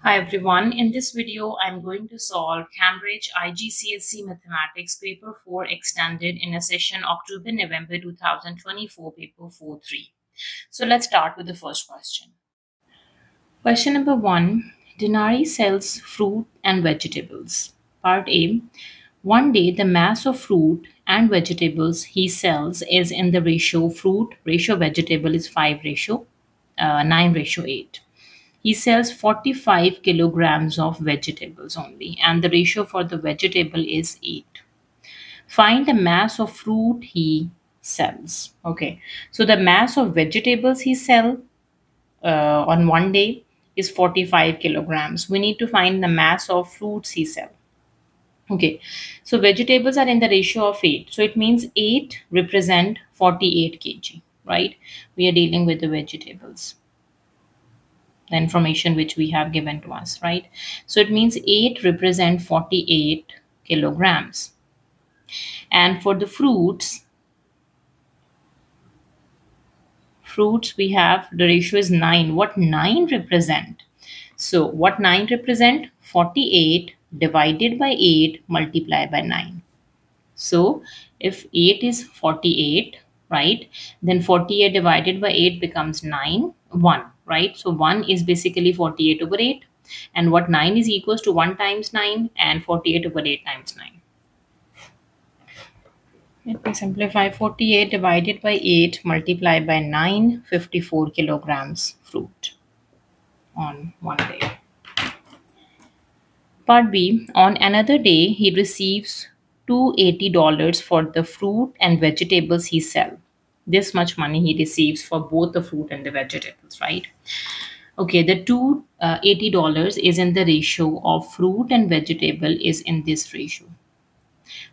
Hi everyone, in this video I'm going to solve Cambridge IGCSE Mathematics Paper 4 Extended in a session October-November 2024 Paper 4-3. So let's start with the first question. Question number 1. Denari sells fruit and vegetables. Part A. One day the mass of fruit and vegetables he sells is in the ratio fruit ratio vegetable is 9 ratio 8. He sells 45 kilograms of vegetables only, and the ratio for the vegetable is 8. Find the mass of fruit he sells. Okay, so the mass of vegetables he sell on one day is 45 kilograms. We need to find the mass of fruits he sell. Okay, so vegetables are in the ratio of 8. So it means 8 represent 48 kg, right? We are dealing with the vegetables, the information which we have given to us, right? So it means 8 represent 48 kilograms. And for the fruits we have the ratio is 9. What 9 represent? So what 9 represent? 48 divided by 8 multiplied by 9. So if 8 is 48, right, then 48 divided by 8 becomes 9, 1, right? So 1 is basically 48 over 8. And what 9 is equals to 1 times 9 and 48 over 8 times 9. Let me simplify. 48 divided by 8 multiplied by 9, 54 kilograms fruit on one day. Part B. On another day, he receives $280 for the fruit and vegetables he sells. This much money he receives for both the fruit and the vegetables, right? Okay, the $280 is in the ratio of fruit and vegetable is in this ratio.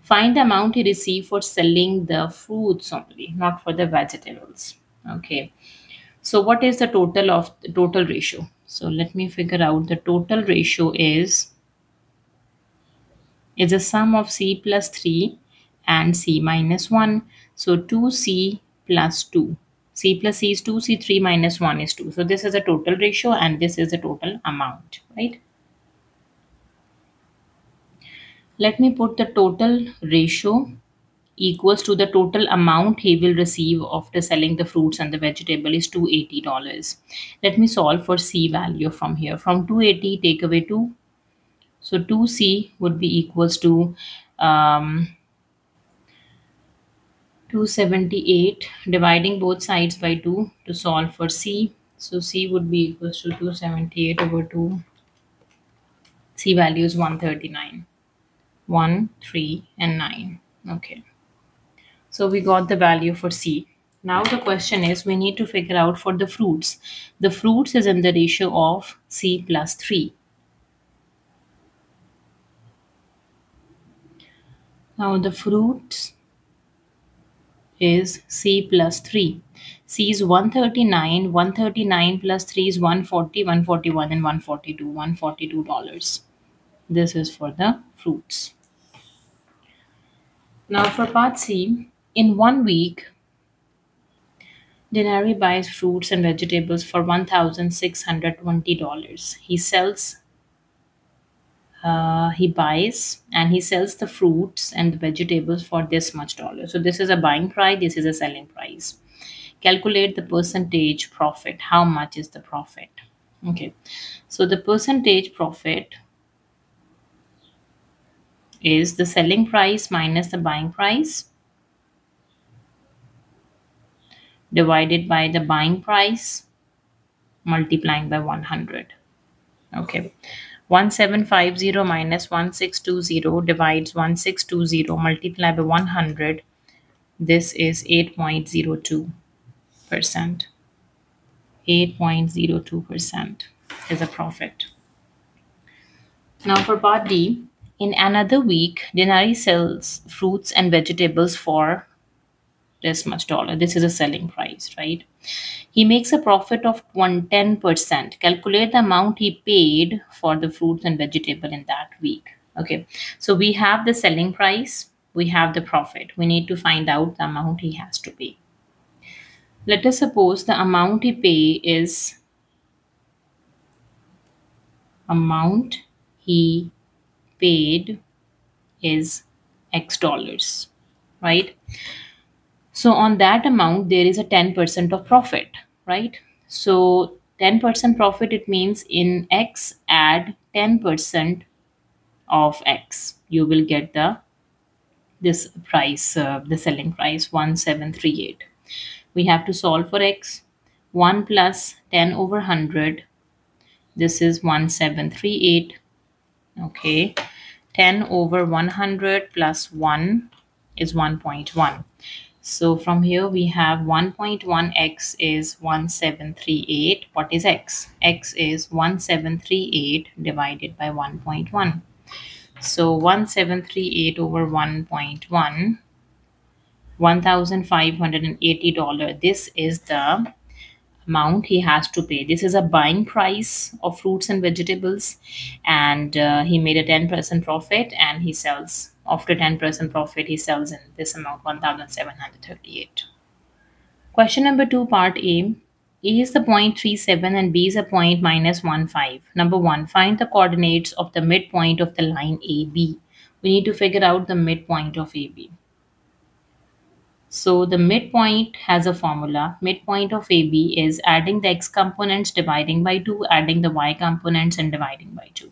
Find the amount he received for selling the fruits only, not for the vegetables. Okay, so what is the total ratio? So let me figure out. The total ratio is a sum of c plus 3 and c minus 1. So 2c plus 2. C plus c is 2, c3 minus 1 is 2. So this is a total ratio and this is the total amount, right? Let me put the total ratio equals to the total amount he will receive after selling the fruits and the vegetable is $280. Let me solve for c value from here. From 280 take away 2. So 2c would be equals to 278, dividing both sides by 2 to solve for c. So c would be equals to 278 over 2. C value is 139. 1, 3 and 9. Okay. So we got the value for c. Now the question is we need to figure out for the fruits. The fruits is in the ratio of c plus 3. Now the fruits is c plus 3. C is 139. 139 plus 3 is 140, 141 and 142. $142. This is for the fruits. Now for part C, in 1 week, Denari buys fruits and vegetables for $1,620. He buys and he sells the fruits and the vegetables for this much dollar. So this is a buying price, this is a selling price. Calculate the percentage profit. How much is the profit? Okay, so the percentage profit is the selling price minus the buying price divided by the buying price multiplying by 100. Okay, 1750 minus 1620 divides 1620 multiplied by 100. This is 8.02%. 8.02% is a profit. Now for part D, in another week, Denari sells fruits and vegetables for this much dollar. This is a selling price, right? He makes a profit of 10%. Calculate the amount he paid for the fruits and vegetable in that week. Okay, so we have the selling price, we have the profit. We need to find out the amount he has to pay. Let us suppose the amount he pay is amount he paid is X dollars, right? So on that amount, there is a 10% of profit, right? So 10% profit, it means in X, add 10% of X. You will get this price, the selling price 1738. We have to solve for X. 1 plus 10 over 100. This is 1738. Okay. 10 over 100 plus 1 is 1.1. So from here we have 1.1x is 1738. What is x? X is 1738 divided by 1.1. So 1738 over 1.1, $1,580. This is the amount he has to pay. This is a buying price of fruits and vegetables, and he made a 10% profit, and he sells after 10% profit, he sells in this amount 1738. Question number 2, part A. A is the point 37 and B is a point minus 15. Number 1, find the coordinates of the midpoint of the line AB. We need to figure out the midpoint of AB. So the midpoint has a formula. Midpoint of AB is adding the x components, dividing by 2, adding the y components and dividing by 2.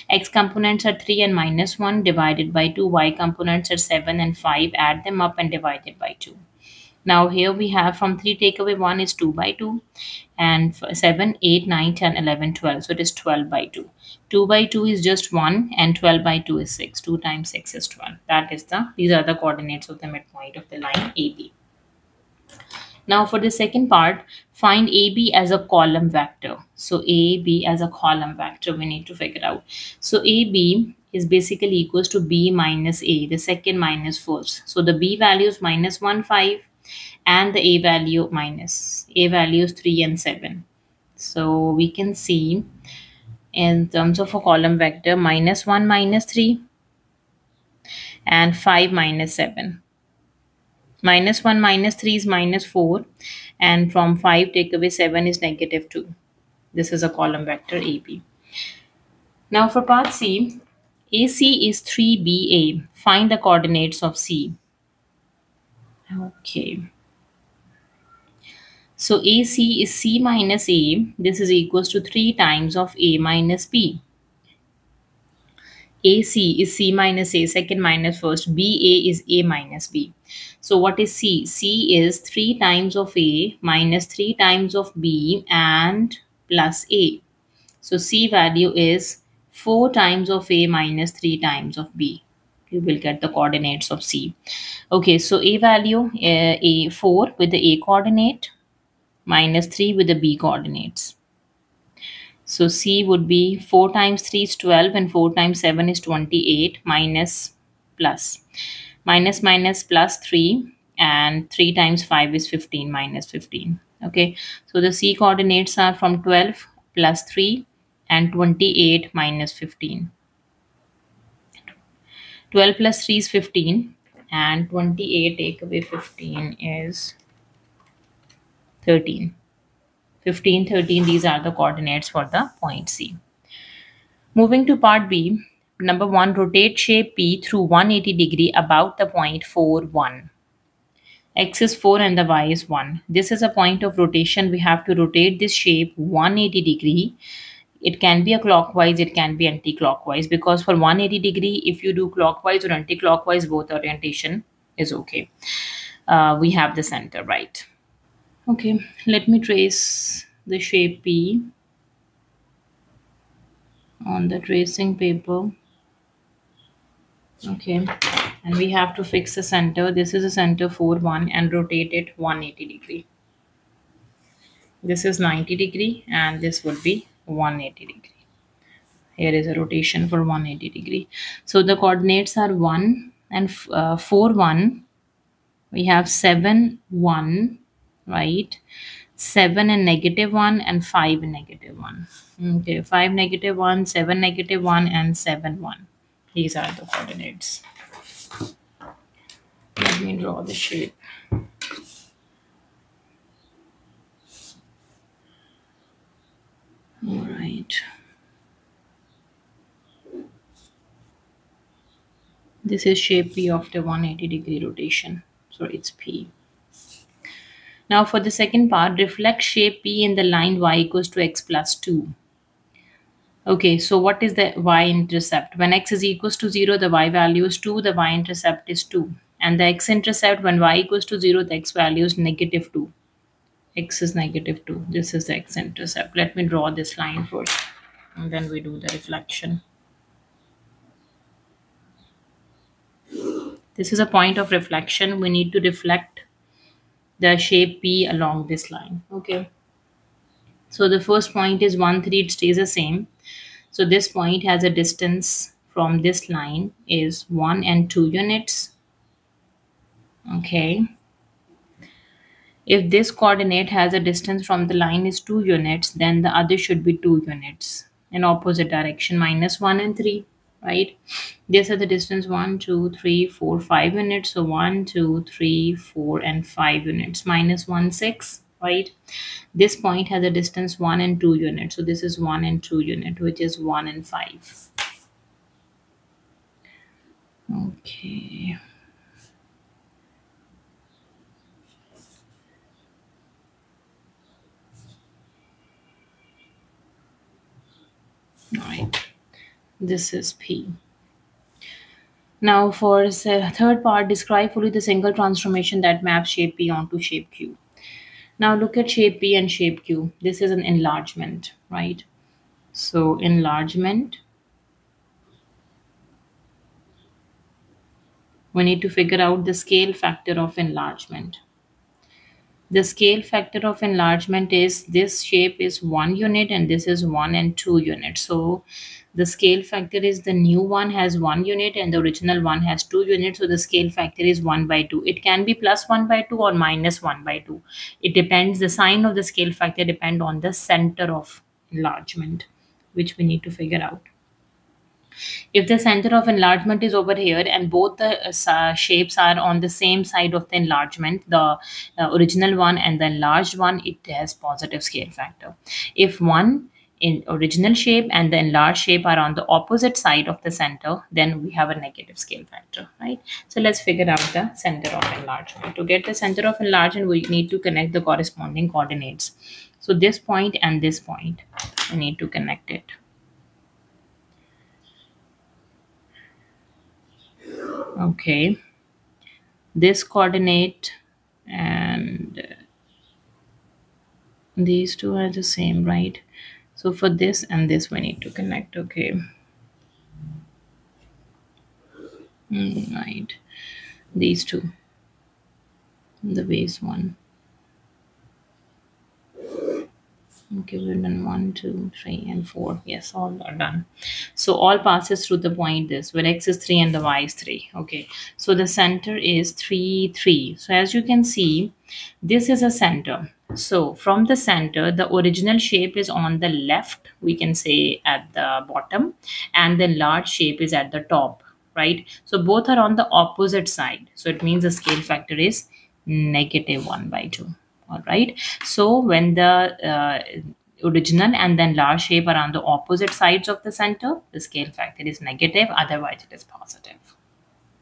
X components are 3 and minus 1, divided by 2. Y components are 7 and 5, add them up and divide it by 2. Now here we have from 3 take away 1 is 2 by 2, and 7, 8, 9, 10, 11, 12. So it is 12 by 2. 2 by 2 is just 1 and 12 by 2 is 6. 2 times 6 is 12. These are the coordinates of the midpoint of the line AB. Now for the second part, find AB as a column vector. So AB as a column vector we need to figure out. So AB is basically equals to B minus A, the second minus first. So the B value is minus 1, 5, and the A value is 3 and 7. So we can see in terms of a column vector, minus 1 minus 3 and 5 minus 7. Minus 1 minus 3 is minus 4, and from 5 take away 7 is negative 2. This is a column vector AB. Now for part C, AC is 3BA. Find the coordinates of C. Okay. So AC is C minus A. This is equals to 3 times of A minus B. AC is C minus A, second minus first. BA is A minus B. So what is C? C is 3 times of A minus 3 times of B and plus A. So C value is 4 times of A minus 3 times of B. You will get the coordinates of C. Okay, so A value, A 4 with the A coordinate, minus 3 with the B coordinates. So C would be 4 times 3 is 12 and 4 times 7 is 28, minus plus. Minus minus plus 3, and 3 times 5 is 15, minus 15. Okay, so the C coordinates are from 12 plus 3 and 28 minus 15. 12 plus 3 is 15 and 28 take away 15 is 13. 15, 13, these are the coordinates for the point C. Moving to part B, number 1, rotate shape P through 180 degree about the point 4, 1. X is 4 and the Y is 1. This is a point of rotation. We have to rotate this shape 180 degree. It can be a clockwise, it can be anti-clockwise, because for 180 degree, if you do clockwise or anti-clockwise, both orientation is okay. We have the center, right? Okay, let me trace the shape P on the tracing paper. Okay, and we have to fix the center. This is a center 4, 1 and rotate it 180 degree. This is 90 degree and this would be 180 degree. Here is a rotation for 180 degree. So the coordinates are 1 and 4, 1. We have 7, 1, right? 7 and negative 1 and 5 and negative 1. Okay, 5 negative 1, 7 negative 1 and 7, 1. These are the coordinates. Let me draw the shape. All right. This is shape P of the 180-degree rotation. So it's P. Now for the second part, reflect shape P in the line y equals to x plus 2. Okay, so what is the y-intercept? When x is equals to 0, the y value is 2, the y-intercept is 2. And the x-intercept, when y equals to 0, the x value is negative 2. X is negative 2. This is the x-intercept. Let me draw this line first, and then we do the reflection. This is a point of reflection. We need to reflect the shape P along this line. Okay. So the first point is 1, 3. It stays the same. So this point has a distance from this line is 1 and 2 units. Okay. If this coordinate has a distance from the line is 2 units, then the other should be 2 units in opposite direction, minus 1 and 3, right? These are the distance 1, 2, 3, 4, 5 units. So 1, 2, 3, 4, and 5 units, minus 1, 6, right? This point has a distance 1 and 2 units. So this is 1 and 2 unit, which is 1 and 5. Okay. All right. This is P. Now for the third part, describe fully the single transformation that maps shape P onto shape Q. Now look at shape P and shape Q. This is an enlargement, right? So enlargement, we need to figure out the scale factor of enlargement. The scale factor of enlargement is this shape is 1 unit and this is 1 and 2 units. So the scale factor is the new one has 1 unit and the original one has 2 units. So the scale factor is 1 by 2. It can be plus 1 by 2 or minus 1 by 2. It depends. The sign of the scale factor depend on the center of enlargement, which we need to figure out. If the center of enlargement is over here and both the shapes are on the same side of the enlargement, the original one and the enlarged one, it has positive scale factor. If one in original shape and the enlarged shape are on the opposite side of the center, then we have a negative scale factor, right? So let's figure out the center of enlargement. To get the center of enlargement, we need to connect the corresponding coordinates. So this point and this point, we need to connect it. Okay, this coordinate and these two are the same, right? So for this and this we need to connect. Okay, right, these two, the base one. Okay, we've done 1, 2, 3, and 4. Yes, all are done. So all passes through the point this where x is 3 and the y is 3. Okay, so the center is 3, 3. So as you can see, this is a center. So from the center, the original shape is on the left, we can say at the bottom, and the large shape is at the top, right? So both are on the opposite side. So it means the scale factor is negative 1 by 2. All right. So when the original and then large shape are on the opposite sides of the center, the scale factor is negative. Otherwise, it is positive.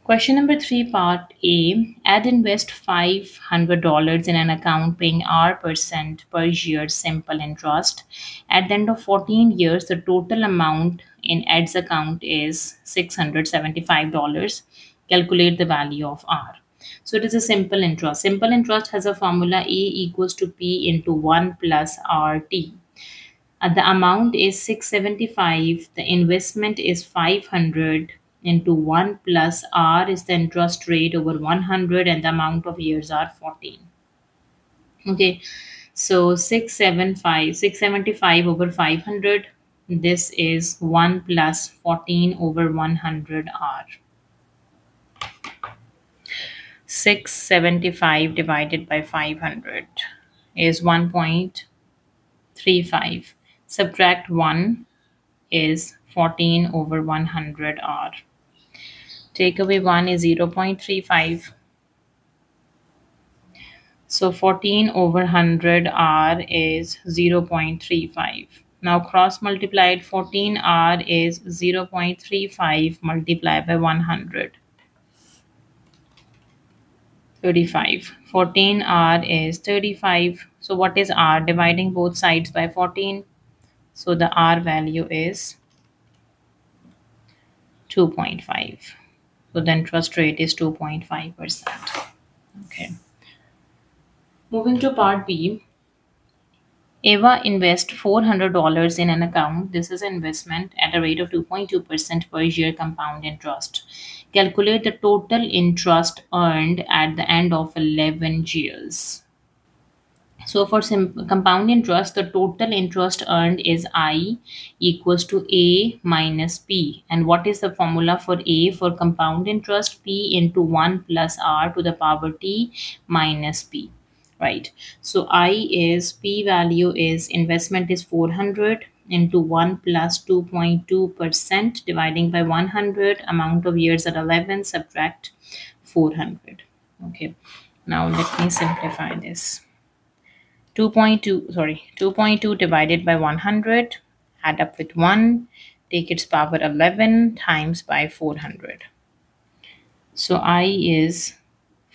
Question number 3, part A. Add invest $500 in an account paying R% per year simple interest. At the end of 14 years, the total amount in Ed's account is $675. Calculate the value of R. So it is a simple interest. Simple interest has a formula A equals to P into 1 plus RT. The amount is 675. The investment is 500 into 1 plus R is the interest rate over 100 and the amount of years are 14. Okay, so 675 over 500. This is 1 plus 14 over 100 R. 675 divided by 500 is 1.35. Subtract 1 is 14 over 100 R. Take away 1 is 0.35. So 14 over 100 R is 0.35. Now cross multiplied, 14 R is 0.35 multiplied by 100. 35. 14R is 35. So what is R? Dividing both sides by 14. So the R value is 2.5. So the interest rate is 2.5%. Okay. Moving to part B. Eva invests $400 in an account. This is an investment at a rate of 2.2% per year compound interest. Calculate the total interest earned at the end of 11 years. So for compound interest, the total interest earned is I equals to A minus P. And what is the formula for A for compound interest? P into 1 plus R to the power T minus P. Right. So I is P value is investment is 400 into 1 plus 2.2% dividing by 100. Amount of years at 11, subtract 400. Okay. Now let me simplify this. 2.2 divided by 100, add up with 1, take its power 11 times by 400. So I is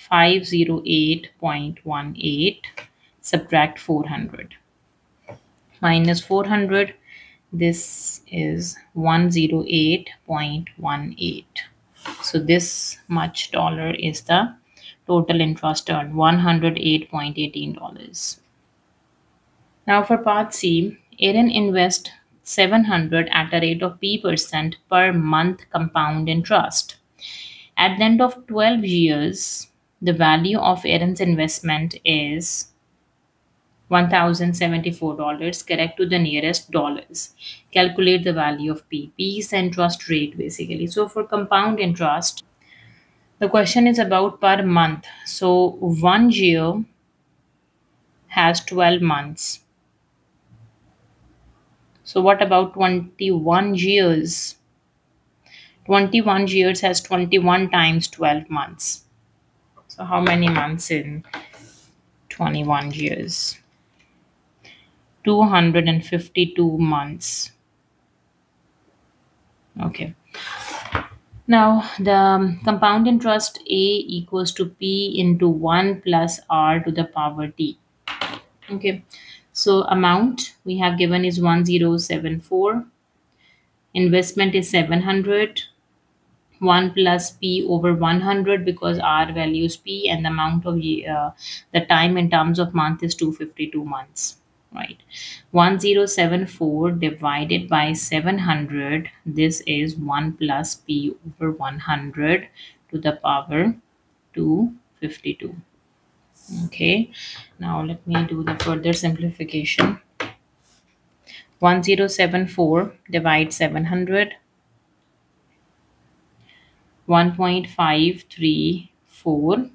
508.18, subtract 400. Minus 400, this is 108.18. So this much dollar is the total interest earned, $108.18. Now for part C, Erin invests 700 at a rate of P% per month compound interest. At the end of 12 years, the value of Erin's investment is $1,074, correct to the nearest dollars. Calculate the value of P. P is the interest rate basically. So for compound interest, the question is about per month. So 1 year has 12 months. So what about 21 years? 21 years has 21 times 12 months. So how many months in 21 years? 252 months. Okay. Now the compound interest A equals to P into 1 plus R to the power T. Okay. So amount we have given is 1074. Investment is 700. 1 plus P over 100 because R value is P and the amount of the time in terms of month is 252 months. Right. 1074 divided by 700. This is 1 plus P over 100 to the power 252. Okay. Now let me do the further simplification. 1074 divide 700. 1.534.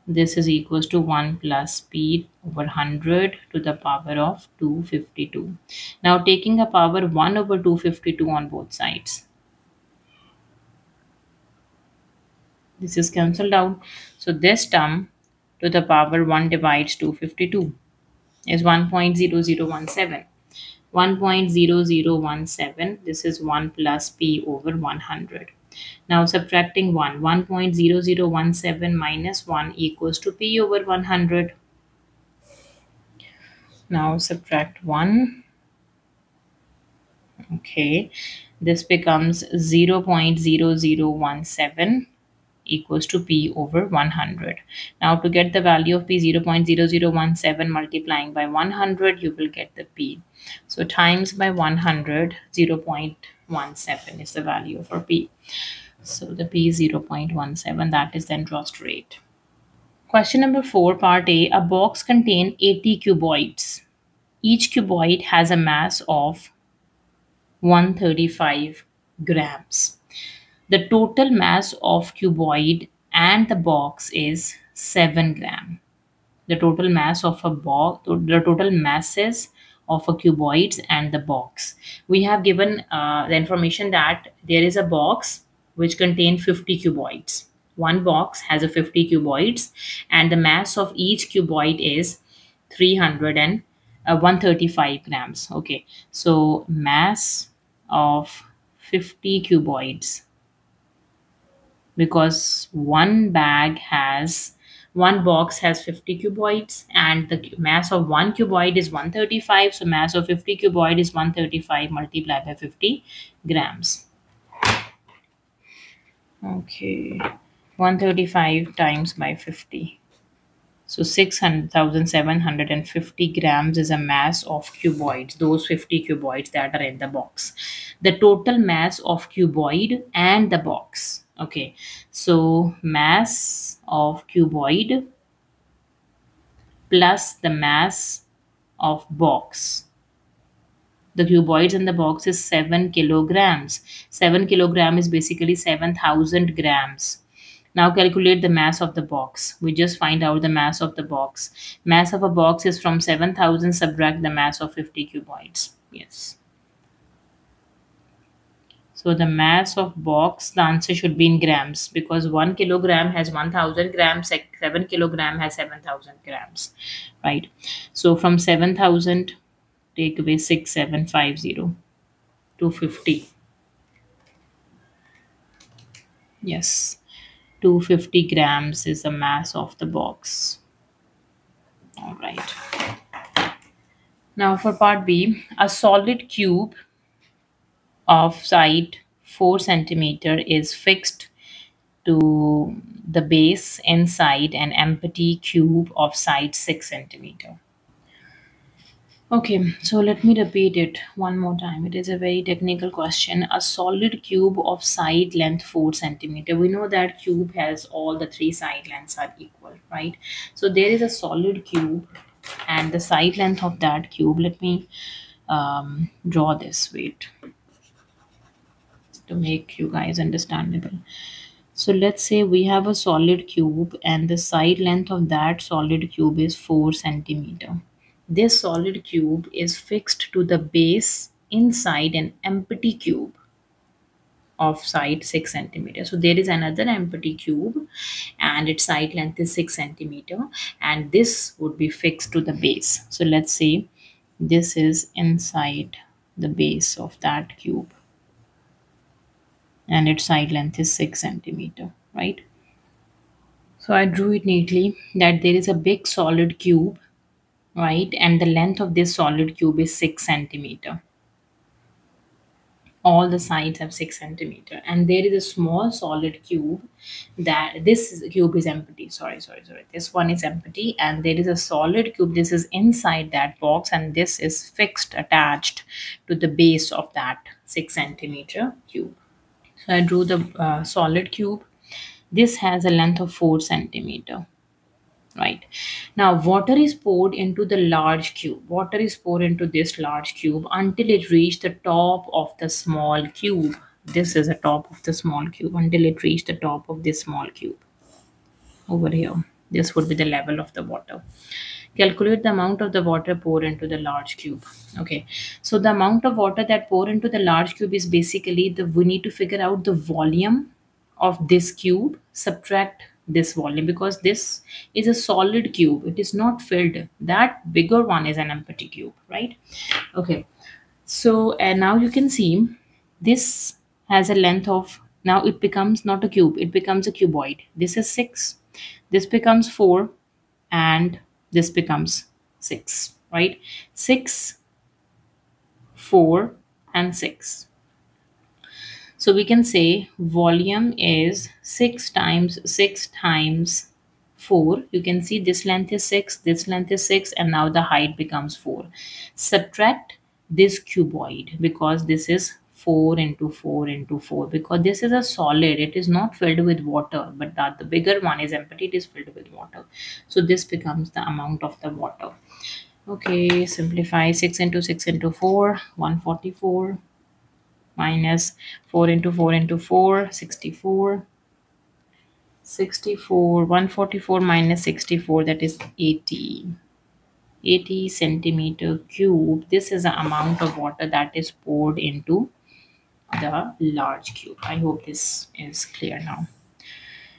This is equals to 1 plus P over 100 to the power of 252. Now taking a power 1 over 252 on both sides. This is cancelled out. So this term to the power 1 divides 252 is 1.0017. 1.0017. This is 1 plus P over 100. Now subtracting 1. 1.0017 minus 1 equals to P over 100. Now subtract 1. Okay. This becomes 0.0017 equals to P over 100. Now to get the value of P, 0.0017 multiplying by 100, you will get the P. So times by 100, 0.17 is the value for P. So the P is 0.17, that is the interest rate. Question number 4, part A. A box contains 80 cuboids. Each cuboid has a mass of 135 grams. The total mass of cuboid and the box is 7 gram. The total mass of a box, the total masses of a cuboids and the box. We have given the information that there is a box which contains 50 cuboids. One box has a 50 cuboids and the mass of each cuboid is 135 grams. Okay, so mass of 50 cuboids, because one bag has One box has 50 cuboids and the mass of one cuboid is 135. So mass of 50 cuboid is 135 multiplied by 50 grams. Okay, 135 times by 50. So 600,750 grams is a mass of cuboids, those 50 cuboids that are in the box. The total mass of cuboid and the box. Okay, so mass of cuboid plus the mass of box. The cuboids in the box is 7 kilograms. 7 kilogram is basically 7,000 grams. Now calculate the mass of the box. We just find out the mass of the box. Mass of a box is from 7,000 subtract the mass of 50 cuboids. Yes. So the mass of box, the answer should be in grams because 1 kilogram has 1,000 grams, 7 kilogram has 7,000 grams, right? So from 7,000, take away 6750, 250. Yes, 250 grams is the mass of the box. All right. Now for part B, a solid cube of side 4 centimeter is fixed to the base inside an empty cube of side 6 centimeter. Okay, so let me repeat it one more time. It is a very technical question. A solid cube of side length 4 centimeter. We know that cube has all the three side lengths are equal, right? So there is a solid cube and the side length of that cube. Let me draw this, wait, to make you guys understandable. So let's say we have a solid cube and the side length of that solid cube is 4 centimeter. This solid cube is fixed to the base inside an empty cube of side 6 centimeter. So there is another empty cube and its side length is 6 centimeter and this would be fixed to the base. So let's say this is inside the base of that cube and its side length is 6 centimeter, right? So I drew it neatly that there is a big solid cube, right? And the length of this solid cube is 6 centimeter. All the sides have 6 centimeter. And there is a small solid cube that this cube is empty. Sorry. This one is empty. And there is a solid cube. This is inside that box. And this is fixed, attached to the base of that 6 centimeter cube. So I drew the solid cube. This has a length of 4 centimeter. Right. Now water is poured into the large cube. Water is poured into this large cube until it reached the top of the small cube. This is the top of the small cube until it reached the top of this small cube. Over here. This would be the level of the water. Calculate the amount of the water poured into the large cube. Okay. So the amount of water that poured into the large cube is basically we need to figure out the volume of this cube, subtract this volume because this is a solid cube. It is not filled. That bigger one is an empty cube, right? Okay. So now you can see this has a length of, now it becomes not a cube, it becomes a cuboid. This is 6, this becomes 4, and this becomes 6, right? 6, 4, and 6. So we can say volume is 6 times 6 times 4. You can see this length is 6, this length is 6, and now the height becomes 4. Subtract this cuboid because this is 4 into 4 into 4 because this is a solid. It is not filled with water, but that the bigger one is empty. It is filled with water. So this becomes the amount of the water. Okay, simplify 6 into 6 into 4, 144. Minus 4 into 4 into 4, 64. 64, 144 minus 64, that is 80. 80 centimeter cube. This is the amount of water that is poured into the large cube. I hope this is clear now.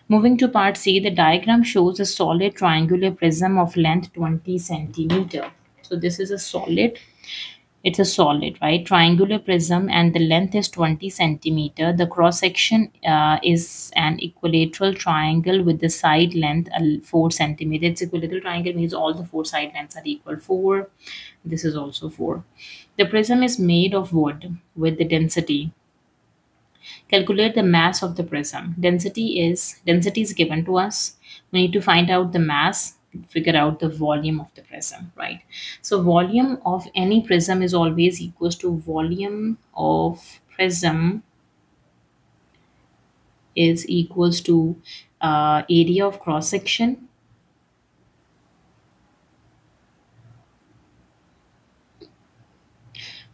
Moving to part C, the diagram shows a solid triangular prism of length 20 centimeter. So this is a solid It's a solid, right? Triangular prism, and the length is 20 centimeter. The cross section is an equilateral triangle with the side length 4 centimeter. It's equilateral triangle means all the four side lengths are equal. 4. This is also 4. The prism is made of wood with the density. Calculate the mass of the prism. Density is given to us. We need to find out the mass, figure out the volume of the prism, right? So volume of any prism is always equals to volume of prism is equals to area of cross section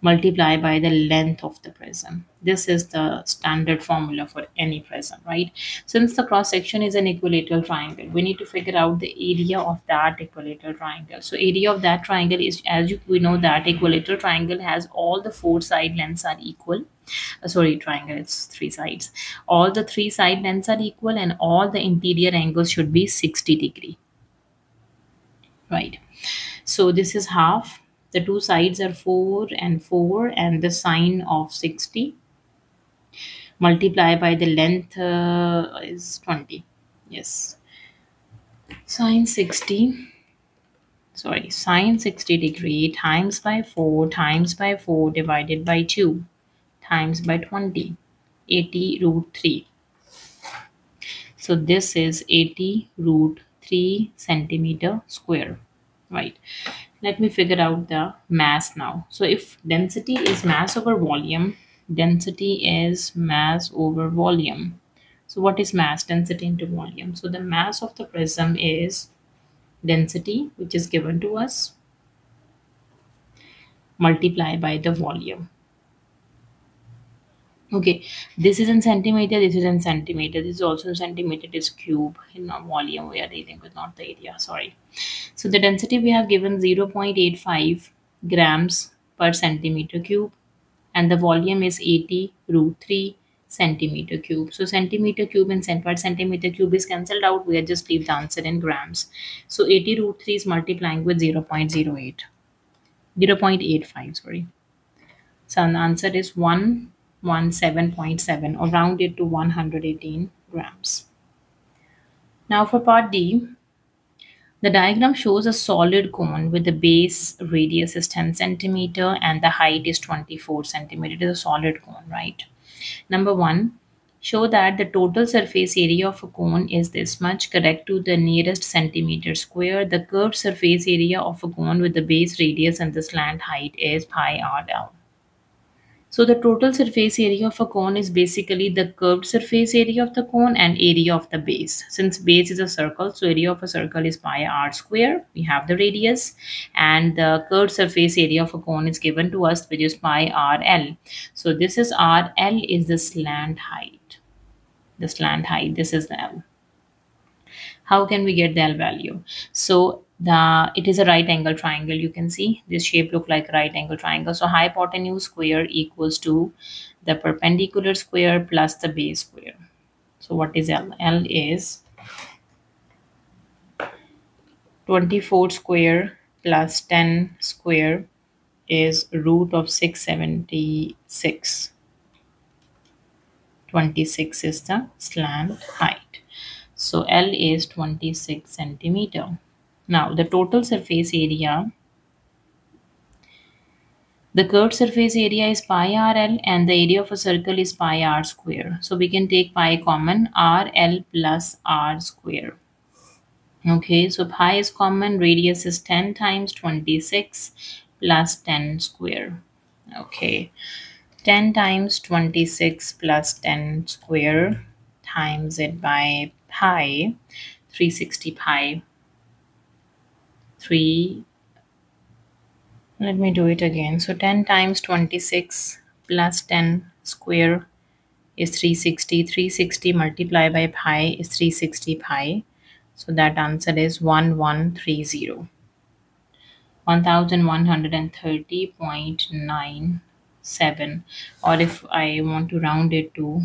multiply by the length of the prism. This is the standard formula for any prism, right? Since the cross section is an equilateral triangle, we need to figure out the area of that equilateral triangle. So area of that triangle is, we know that equilateral triangle has all the four side lengths are equal. Sorry, triangle, it's three sides. All the three side lengths are equal and all the interior angles should be 60 degree, right? So this is half. The two sides are 4 and 4, and the sine of 60 multiply by the length is 20. Yes, sine 60 degree times by 4 times by 4 divided by 2 times by 20, 80 root 3. So this is 80 root 3 centimeter square, right? Let me figure out the mass now. So if density is mass over volume, density is mass over volume. So what is mass? Density into volume. So the mass of the prism is density, which is given to us, multiply by the volume. Okay, this is in centimeter, this is in centimeter, this is also in centimeter, it is cube. In volume we are dealing with, not the area, sorry. So the density we have given 0.85 grams per centimeter cube, and the volume is 80 root 3 centimeter cube. So centimeter cube and per centimeter cube is cancelled out, we are just leave the answer in grams. So 80 root 3 is multiplying with 0.08, 0.85, sorry. So the answer is 117.7, or round it to 118 grams. Now for part D, the diagram shows a solid cone with the base radius is 10 centimeter and the height is 24 centimeter. It is a solid cone, right? Number 1, show that the total surface area of a cone is this much. Correct to the nearest centimeter square. The curved surface area of a cone with the base radius and the slant height is pi r l. So the total surface area of a cone is basically the curved surface area of the cone and area of the base. Since base is a circle, so area of a circle is pi r square. We have the radius, and the curved surface area of a cone is given to us, which is pi r l. So this is r, l is the slant height. The slant height, this is the l. How can we get the L value? So it is a right angle triangle. You can see this shape look like a right angle triangle. So hypotenuse square equals to the perpendicular square plus the base square. So what is L? L is 24 square plus 10 square is root of 676. 26 is the slant height. So L is 26 centimeter. Now the total surface area, the curved surface area is pi rl and the area of a circle is pi r square. So we can take pi common, rl plus r square. Okay, so pi is common, radius is 10 times 26 plus 10 square. Okay, 10 times 26 plus 10 square times it by pi, 360 pi. Let me do it again. So 10 times 26 plus 10 square is 360. 360 multiplied by pi is 360 pi. So that answer is 1130. 1130.97, or if I want to round it to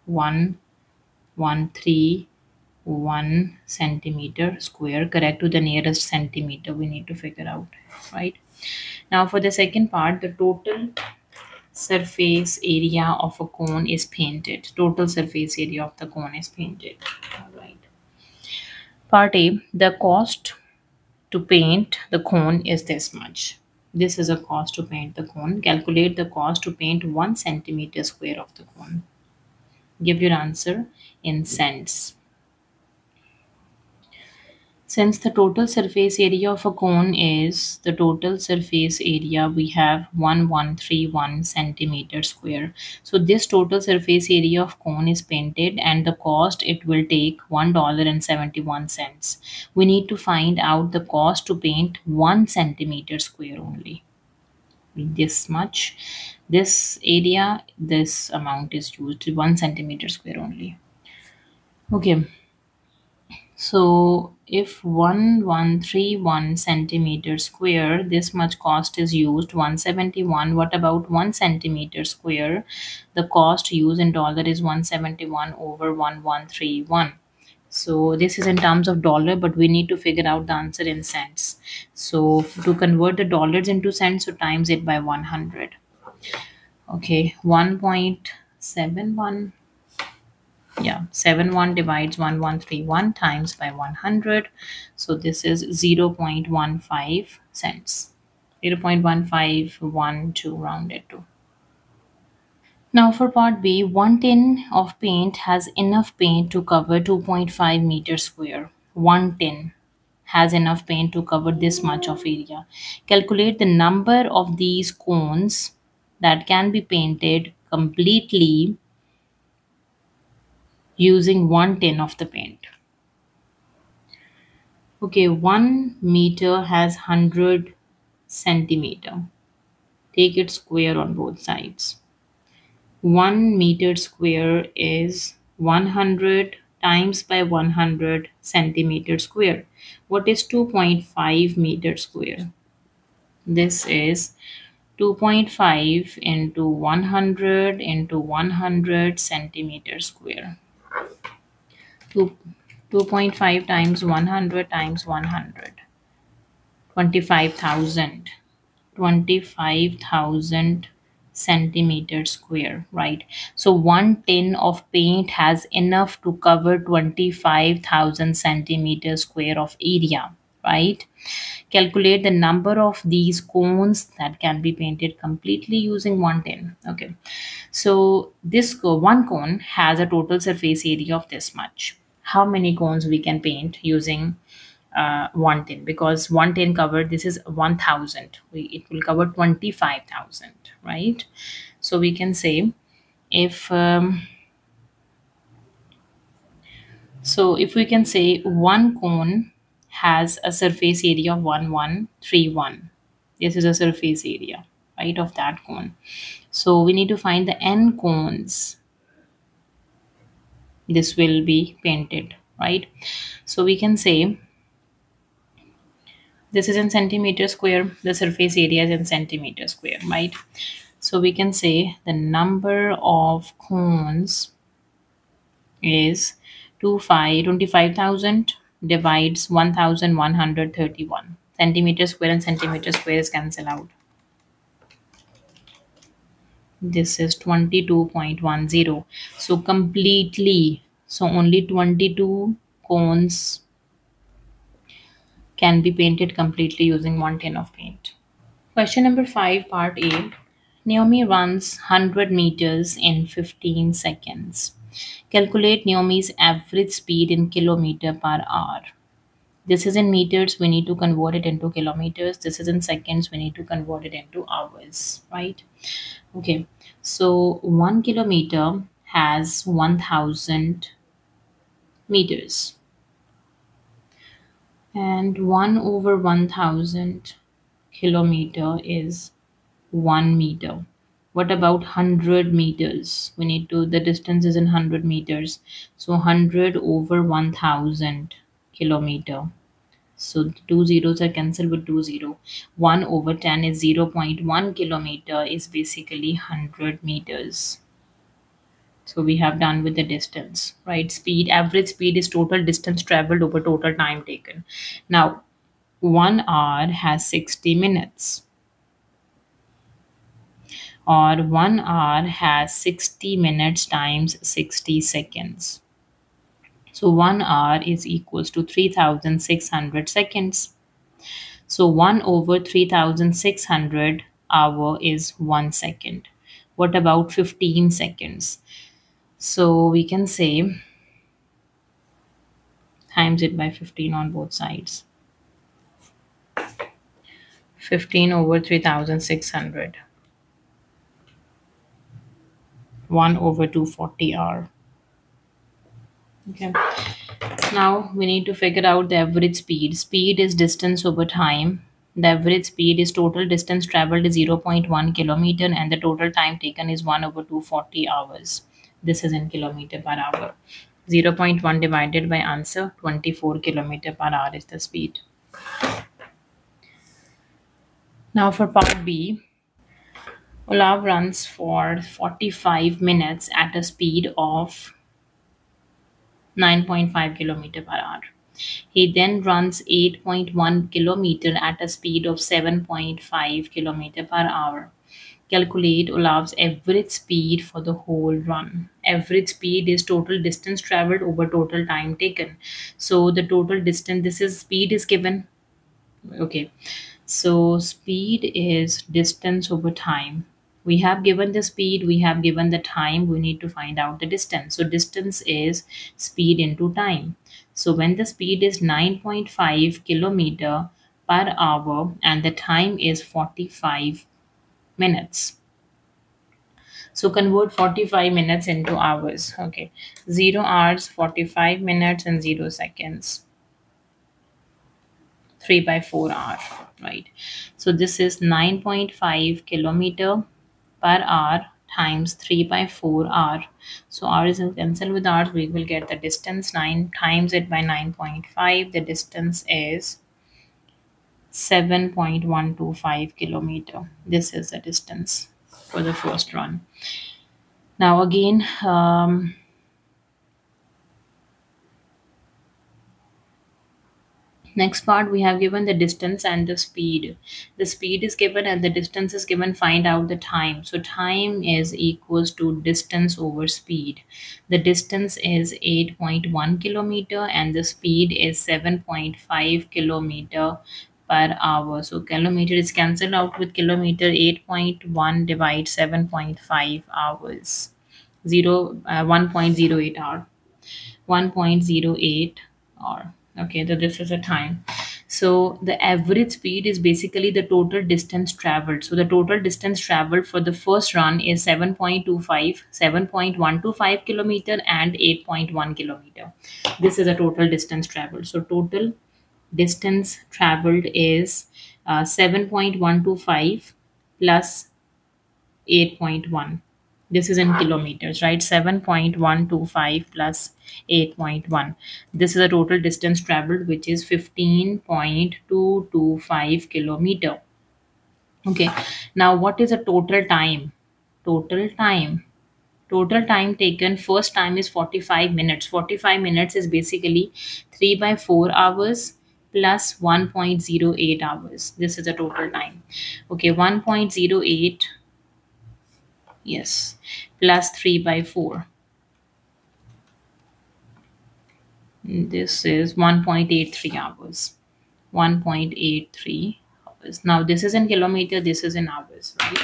1131 centimeter square, correct to the nearest centimeter we need to figure out, right? Now for the second part, the total surface area of a cone is painted. Total surface area of the cone is painted. All right. Part A, the cost to paint the cone is this much. This is a cost to paint the cone. Calculate the cost to paint 1 centimeter square of the cone. Give your answer in cents. Since the total surface area of a cone is the total surface area, we have 1131 centimeter square. So this total surface area of cone is painted, and the cost it will take $1.71. We need to find out the cost to paint 1 centimeter square only. This much, this area, this amount is used, 1 centimeter square only. Okay. So if 1131 centimeter square, this much cost is used, 171. What about 1 centimeter square? The cost used in dollar is 171 over 1131. So this is in terms of dollar, but we need to figure out the answer in cents. So to convert the dollars into cents, so times it by 100. Okay, 1.71. Yeah, 71 divides 1131 times by 100. So this is 0.15 cents. 0.1512 rounded to. Now for part B, 1 tin of paint has enough paint to cover 2.5 meters square. 1 tin has enough paint to cover this much of area. Calculate the number of these cones that can be painted completely using 1 tin of the paint. Okay, 1 meter has 100 centimeter. Take it square on both sides. 1 meter square is 100 times by 100 centimeter square. What is 2.5 meter square? This is 2.5 into 100 into 100 centimeter square. 2.5 times 100 times 100. 25,000. 25,000 centimeter square, right? So 1 tin of paint has enough to cover 25,000 centimeter square of area, right? Calculate the number of these cones that can be painted completely using 1 tin. Okay, so this one cone has a total surface area of this much. How many cones we can paint using 1 tin? Because 1 tin covered, this is 1000, it will cover 25,000, right? So we can say if if we can say one cone has a surface area of 1131, this is a surface area, right, of that cone. So we need to find the n cones this will be painted, right? So we can say this is in centimeter square, the surface area is in centimeter square, right? So we can say the number of cones is 25,000 divides 1131. Centimeter square and centimeter square is cancel out. This is 22.10. So completely, so only 22 cones can be painted completely using 1 tin of paint. Question number 5, part A. Naomi runs 100 meters in 15 seconds. Calculate Naomi's average speed in kilometer per hour. This is in meters, we need to convert it into kilometers. This is in seconds, we need to convert it into hours, right? Okay, so 1 kilometer has 1000 meters. And 1 over 1000 kilometer is 1 meter. What about 100 meters? We need to, the distance is in 100 meters. So 100 over 1000 kilometer. So 2 zeros are cancelled with 2 0. 1 over 10 is 0.1 kilometer is basically 100 meters. So we have done with the distance, right? Speed, average speed is total distance traveled over total time taken. Now, 1 hour has 60 minutes. or 1 hour has 60 minutes times 60 seconds. So 1 hour is equals to 3600 seconds. So 1 over 3600 hour is 1 second. What about 15 seconds? So we can say times it by 15 on both sides. 15 over 3600. 1 over 240 hour. Okay. Now we need to figure out the average speed. Speed is distance over time. The average speed is total distance traveled is 0.1 kilometer and the total time taken is 1 over 240 hours. This is in kilometer per hour. 0.1 divided by answer 24 kilometer per hour is the speed. Now for part B, Olav runs for 45 minutes at a speed of 9.5 kilometer per hour. He then runs 8.1 kilometer at a speed of 7.5 kilometer per hour. Calculate Olav's average speed for the whole run. Average speed is total distance traveled over total time taken. So the total distance, this is speed is given. Okay. So speed is distance over time. We have given the speed, we have given the time, we need to find out the distance. So distance is speed into time. So when the speed is 9.5 kilometer per hour and the time is 45 minutes. So convert 45 minutes into hours. Okay. 0 hours, 45 minutes and 0 seconds. 3 by 4 hour, right? So this is 9.5 kilometer per hour times 3 by 4 hour. So r is cancelled with r, we will get the distance. 9 times it by 9.5, the distance is 7.125 kilometer. This is the distance for the first run. Now again, next part, we have given the distance and the speed. The speed is given and the distance is given. Find out the time. So time is equals to distance over speed. The distance is 8.1 kilometer and the speed is 7.5 kilometer per hour. So kilometer is cancelled out with kilometer. 8.1 divides 7.5 hours. 1.08 hour. 1.08 hour. Okay, so this is a time. So the average speed is basically the total distance traveled. So the total distance traveled for the first run is 7.125 kilometer and 8.1 kilometer. This is a total distance traveled. So total distance traveled is 7.125 plus 8.1. This is in kilometers, right? 7.125 plus 8.1. This is the total distance traveled, which is 15.225 kilometer. Okay. Now, what is the total time? Total time. Total time taken first time is 45 minutes. 45 minutes is basically 3 by 4 hours plus 1.08 hours. This is the total time. Okay, 1.08. Yes, plus 3 by 4. This is 1.83 hours. 1.83 hours. Now this is in kilometer, this is in hours, right?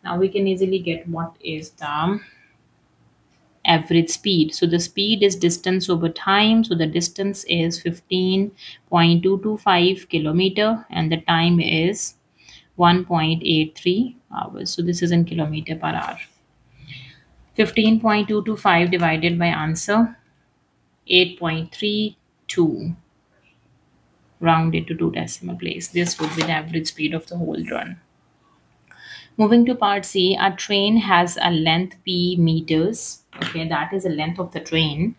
Now we can easily get what is the average speed. So the speed is distance over time. So the distance is 15.225 kilometer and the time is 1.83 hours. So this is in kilometer per hour. 15.225 divided by answer 8.32, rounded to 2 decimal place. This would be the average speed of the whole run. Moving to part C, a train has a length p meters. Okay, that is the length of the train.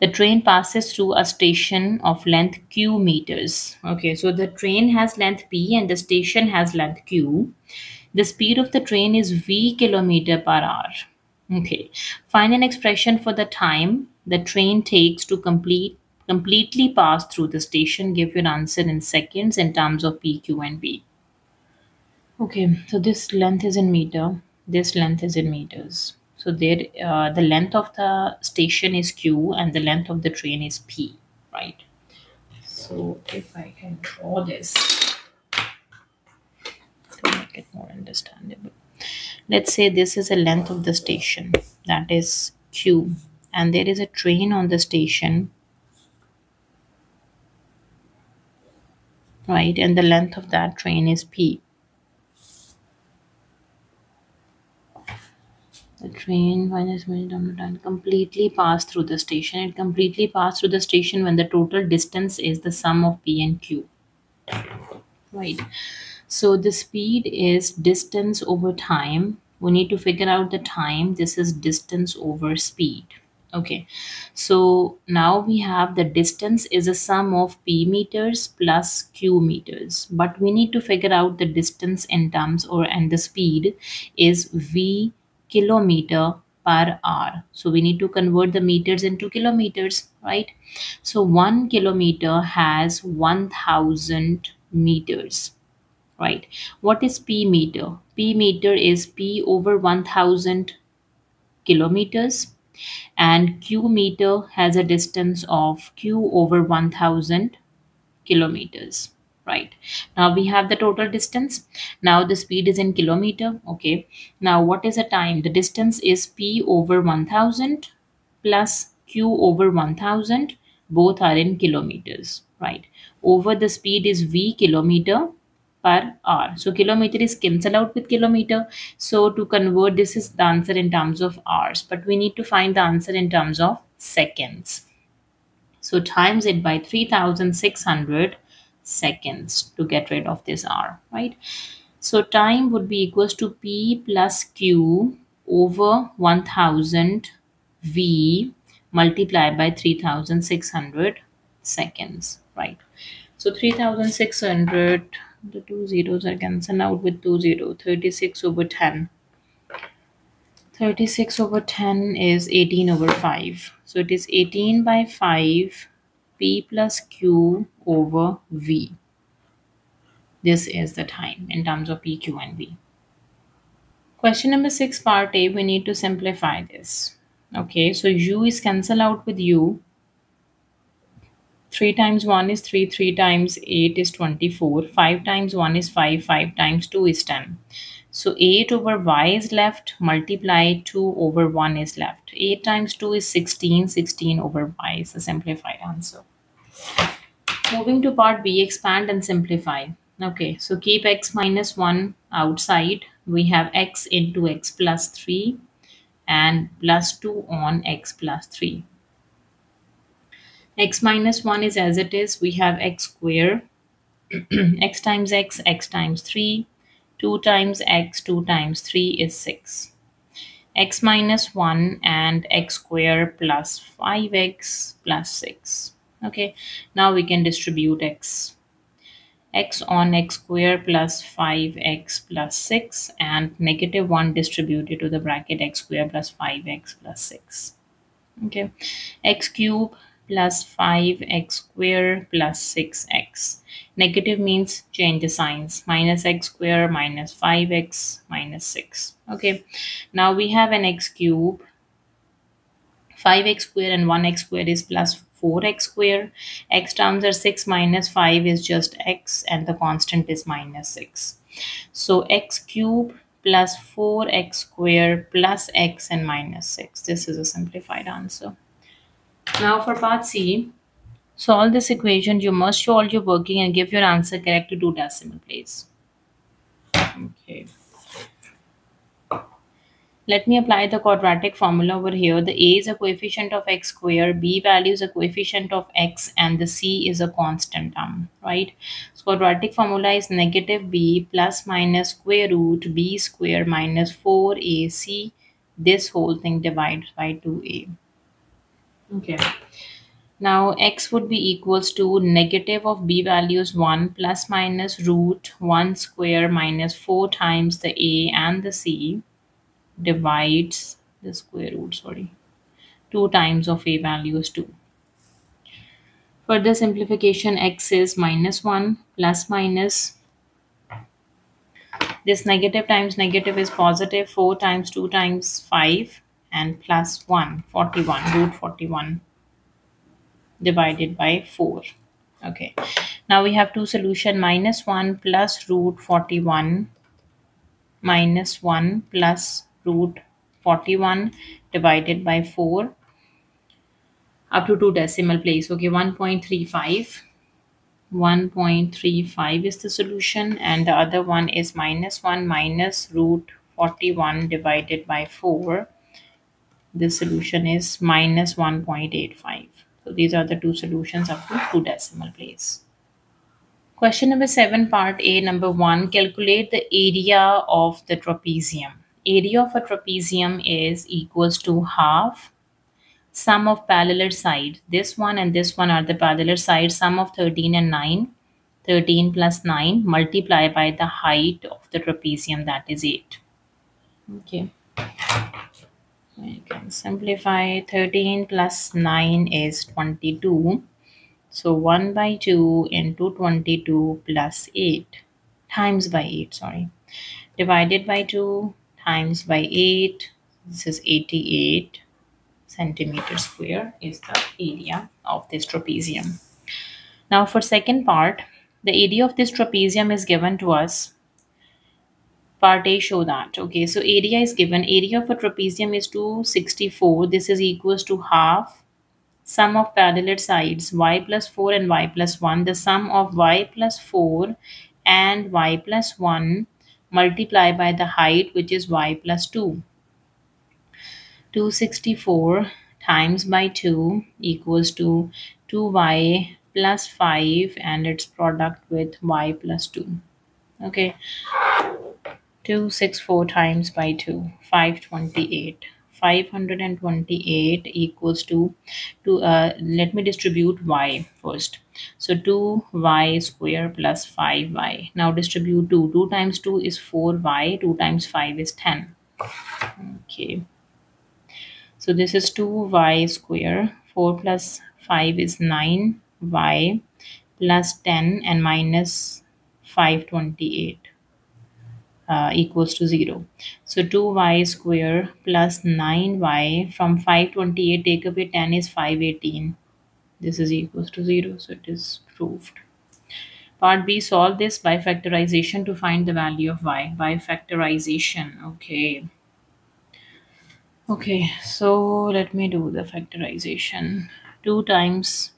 The train passes through a station of length q meters. Okay, so the train has length p and the station has length q. The speed of the train is v kilometer per hour. Okay, find an expression for the time the train takes to completely pass through the station. Give your answer in seconds in terms of p, q, and v. Okay, so this length is in meter, this length is in meters. So there, the length of the station is Q and the length of the train is P, right? So if I can draw this to make it more understandable. Let's say this is the length of the station, that is Q, and there is a train on the station, right? And the length of that train is P. The train, when it's completely passed through the station. It completely passed through the station when the total distance is the sum of P and Q, right? So the speed is distance over time. We need to figure out the time. This is distance over speed. Okay, so now we have the distance is a sum of P meters plus Q meters, but we need to figure out the distance in terms, or and the speed is V kilometer per hour. So we need to convert the meters into kilometers, right? So 1 kilometer has 1000 meters, right? What is P meter? P meter is P over 1000 kilometers, and Q meter has a distance of Q over 1000 kilometers, right? Now we have the total distance. Now the speed is in kilometer. Okay, now what is the time? The distance is P over 1000 plus Q over 1000, both are in kilometers, right? Over the speed is V kilometer per hour. So kilometer is cancelled out with kilometer. So to convert, this is the answer in terms of hours, but we need to find the answer in terms of seconds. So times it by 3600 seconds to get rid of this hour, right? So time would be equals to P plus Q over 1000 V multiplied by 3600 seconds, right? So 3600, the two zeros are cancelled out with 20, 36 over 10. 36 over 10 is 18 over 5. So it is 18 by 5 P plus Q over V. This is the time in terms of P, Q, and V. Question number 6, part A, we need to simplify this. Okay, so U is cancelled out with U. 3 times 1 is 3, 3 times 8 is 24, 5 times 1 is 5, 5 times 2 is 10. So 8 over y is left, multiply 2 over 1 is left. 8 times 2 is 16, 16 over y is the simplified answer. Moving to part B, expand and simplify. Okay, so keep x minus 1 outside. We have x into x plus 3 and plus 2 on x plus 3. X minus 1 is as it is. We have x square, x times x times 3. 2 times x, 2 times 3 is 6. X minus 1 and x square plus 5x plus 6. Okay, now we can distribute x. X on x square plus 5x plus 6 and negative 1 distributed to the bracket x square plus 5x plus 6. Okay, x cube plus 5x square plus 6x. Negative means change the signs. Minus x square minus 5x minus 6. Okay, now we have an x cube. 5x square and 1x square is plus 4x square. X terms are 6 minus 5 is just x, and the constant is minus 6. So x cube plus 4x square plus x and minus 6. This is a simplified answer. Now for part C, solve this equation. You must show all your working and give your answer correct to 2 decimal place. Okay. Let me apply the quadratic formula over here. The a is a coefficient of x square, b value is a coefficient of x, and the c is a constant term, right? So quadratic formula is negative b plus minus square root b square minus 4ac. This whole thing divided by 2a. Okay. Now x would be equals to negative of b values 1 plus minus root 1 square minus 4 times the a and the c divides the square root, 2 times of a value is 2. Further simplification, x is minus 1 plus minus This negative times negative is positive. 4 times 2 times 5 and plus 1, 41, root 41 divided by 4. Okay, now we have two solution, minus 1 plus root 41 minus 1 plus root 41 divided by 4 up to two decimal place. Okay, 1.35. 1.35 is the solution, and the other one is minus 1 minus root 41 divided by 4. This solution is minus 1.85. So these are the two solutions up to two decimal place. Question number 7, part A, number 1. Calculate the area of the trapezium. Area of a trapezium is equals to half sum of parallel sides. This one and this one are the parallel sides. Sum of 13 and 9. 13 plus 9 multiply by the height of the trapezium, that is 8. Okay. You can simplify. 13 plus 9 is 22. So 1 by 2 into 22 plus 8 times by 8, sorry. Divided by 2 times by 8. This is 88 centimeter square is the area of this trapezium. Now for second part, the area of this trapezium is given to us. Part A show that. Okay, so area is given. Area of a trapezium is 264. This is equals to half sum of parallel sides y plus 4 and y plus 1. The sum of y plus 4 and y plus 1 multiply by the height, which is y plus 2. 264 times by 2 equals to 2y plus 5 and its product with y plus 2. Okay, 264 times by 2, 528. 528 equals to let me distribute y first. So 2y square plus 5y. Now distribute 2. 2 times 2 is 4y. 2 times 5 is 10. Okay. So this is 2y square. 4 plus 5 is 9y plus 10 and minus 528. Equals to 0. So 2y square plus 9y, from 528 take away 10 is 518. This is equals to 0. So it is proved. Part B, solve this by factorization to find the value of y. By factorization. Okay. Okay, so let me do the factorization. 2 times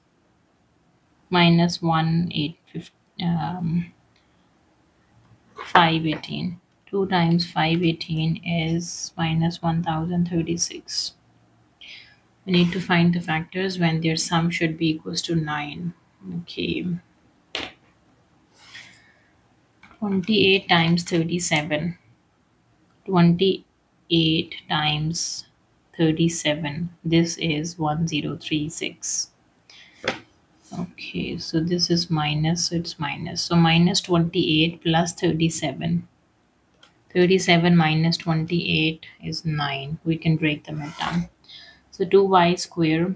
minus 518. 2 times 518 is minus 1036. We need to find the factors when their sum should be equals to 9. Okay. 28 times 37. 28 times 37. This is 1036. Okay, so this is minus, so it's minus. So minus 28 plus 37. 37 minus 28 is 9. We can break them down. So 2y square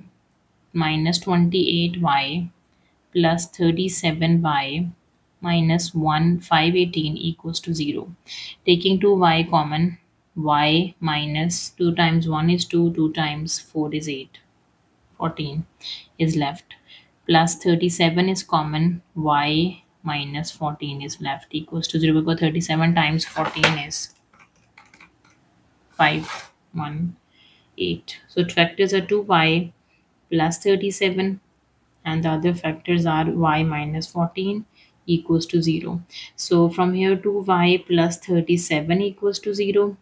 minus 28y plus 37y minus 518 equals to 0. Taking 2y common, y minus 2 times 1 is 2, 2 times 4 is 8. 14 is left. Plus 37 is common, y minus 14 is left equals to 0, because 37 times 14 is 518. So factors are 2y plus 37 and the other factors are y minus 14 equals to 0. So from here 2y plus 37 equals to 0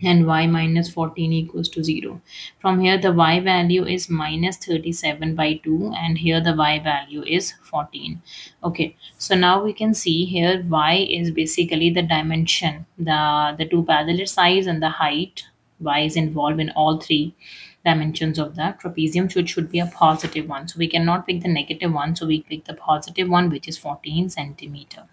and y minus 14 equals to 0. From here the y value is minus 37 by 2 and here the y value is 14. Okay, so now we can see here y is basically the dimension, the two parallel sides and the height. Y is involved in all three dimensions of the trapezium, so it should be a positive one. So we cannot pick the negative one, so we pick the positive one, which is 14 centimeter.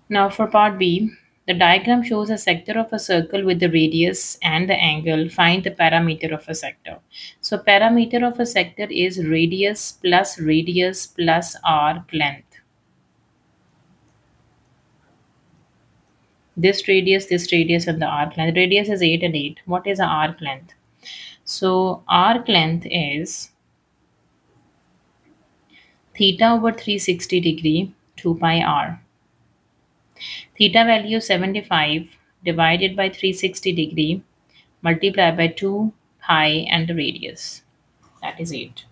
Now for part B, the diagram shows a sector of a circle with the radius and the angle. Find the parameter of a sector. So parameter of a sector is radius plus arc length. this radius, and the arc length. Radius is 8 and 8. What is the arc length? So arc length is theta over 360 degree 2 pi r. Theta value 75 divided by 360 degree multiplied by 2 pi and the radius. That is 8.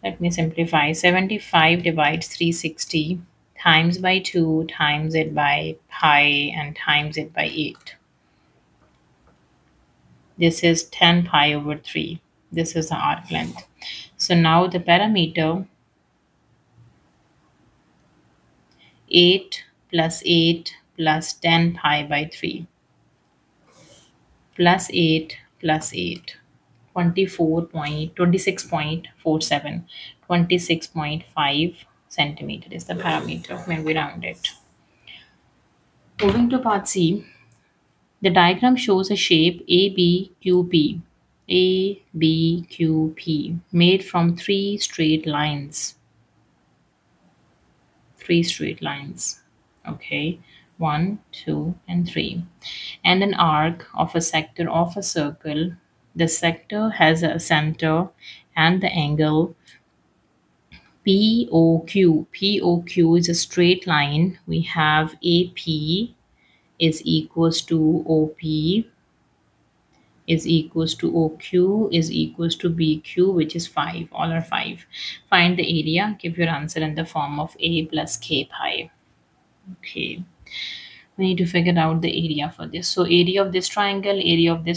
Let me simplify. 75 divides 360 times by 2 times it by pi and times it by 8. This is 10 pi over 3. This is the arc length. So now the parameter 8 plus 8 plus 10 pi by 3 plus 8 plus 8. 26.47, 26.5 centimeter is the parameter when we round it. Moving to part C, the diagram shows a shape ABQP, ABQP made from three straight lines. Okay, 1, 2, and 3, and an arc of a sector of a circle. The sector has a center and the angle POQ. POQ is a straight line. We have AP is equals to OP is equals to OQ is equals to BQ, which is 5. All are 5. Find the area. Give your answer in the form of A plus K pi. Okay. We need to figure out the area for this. So area of this triangle, and area of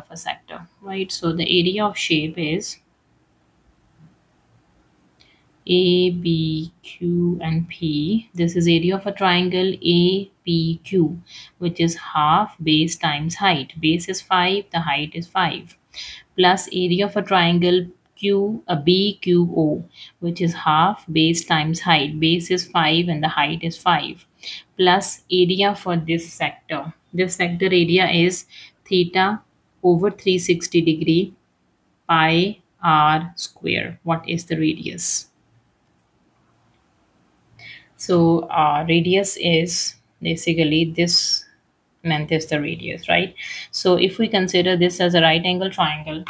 a sector, right? So the area of shape is A, B, Q, and P. This is area of a triangle APQ, which is half base times height. Base is 5, the height is 5. Plus area of a triangle BQO, which is half base times height. Base is 5 and the height is 5. Plus area for this sector. This sector area is theta over 360 degree pi r square. What is the radius? So radius is basically this length is the radius, right? So if we consider this as a right angle triangle,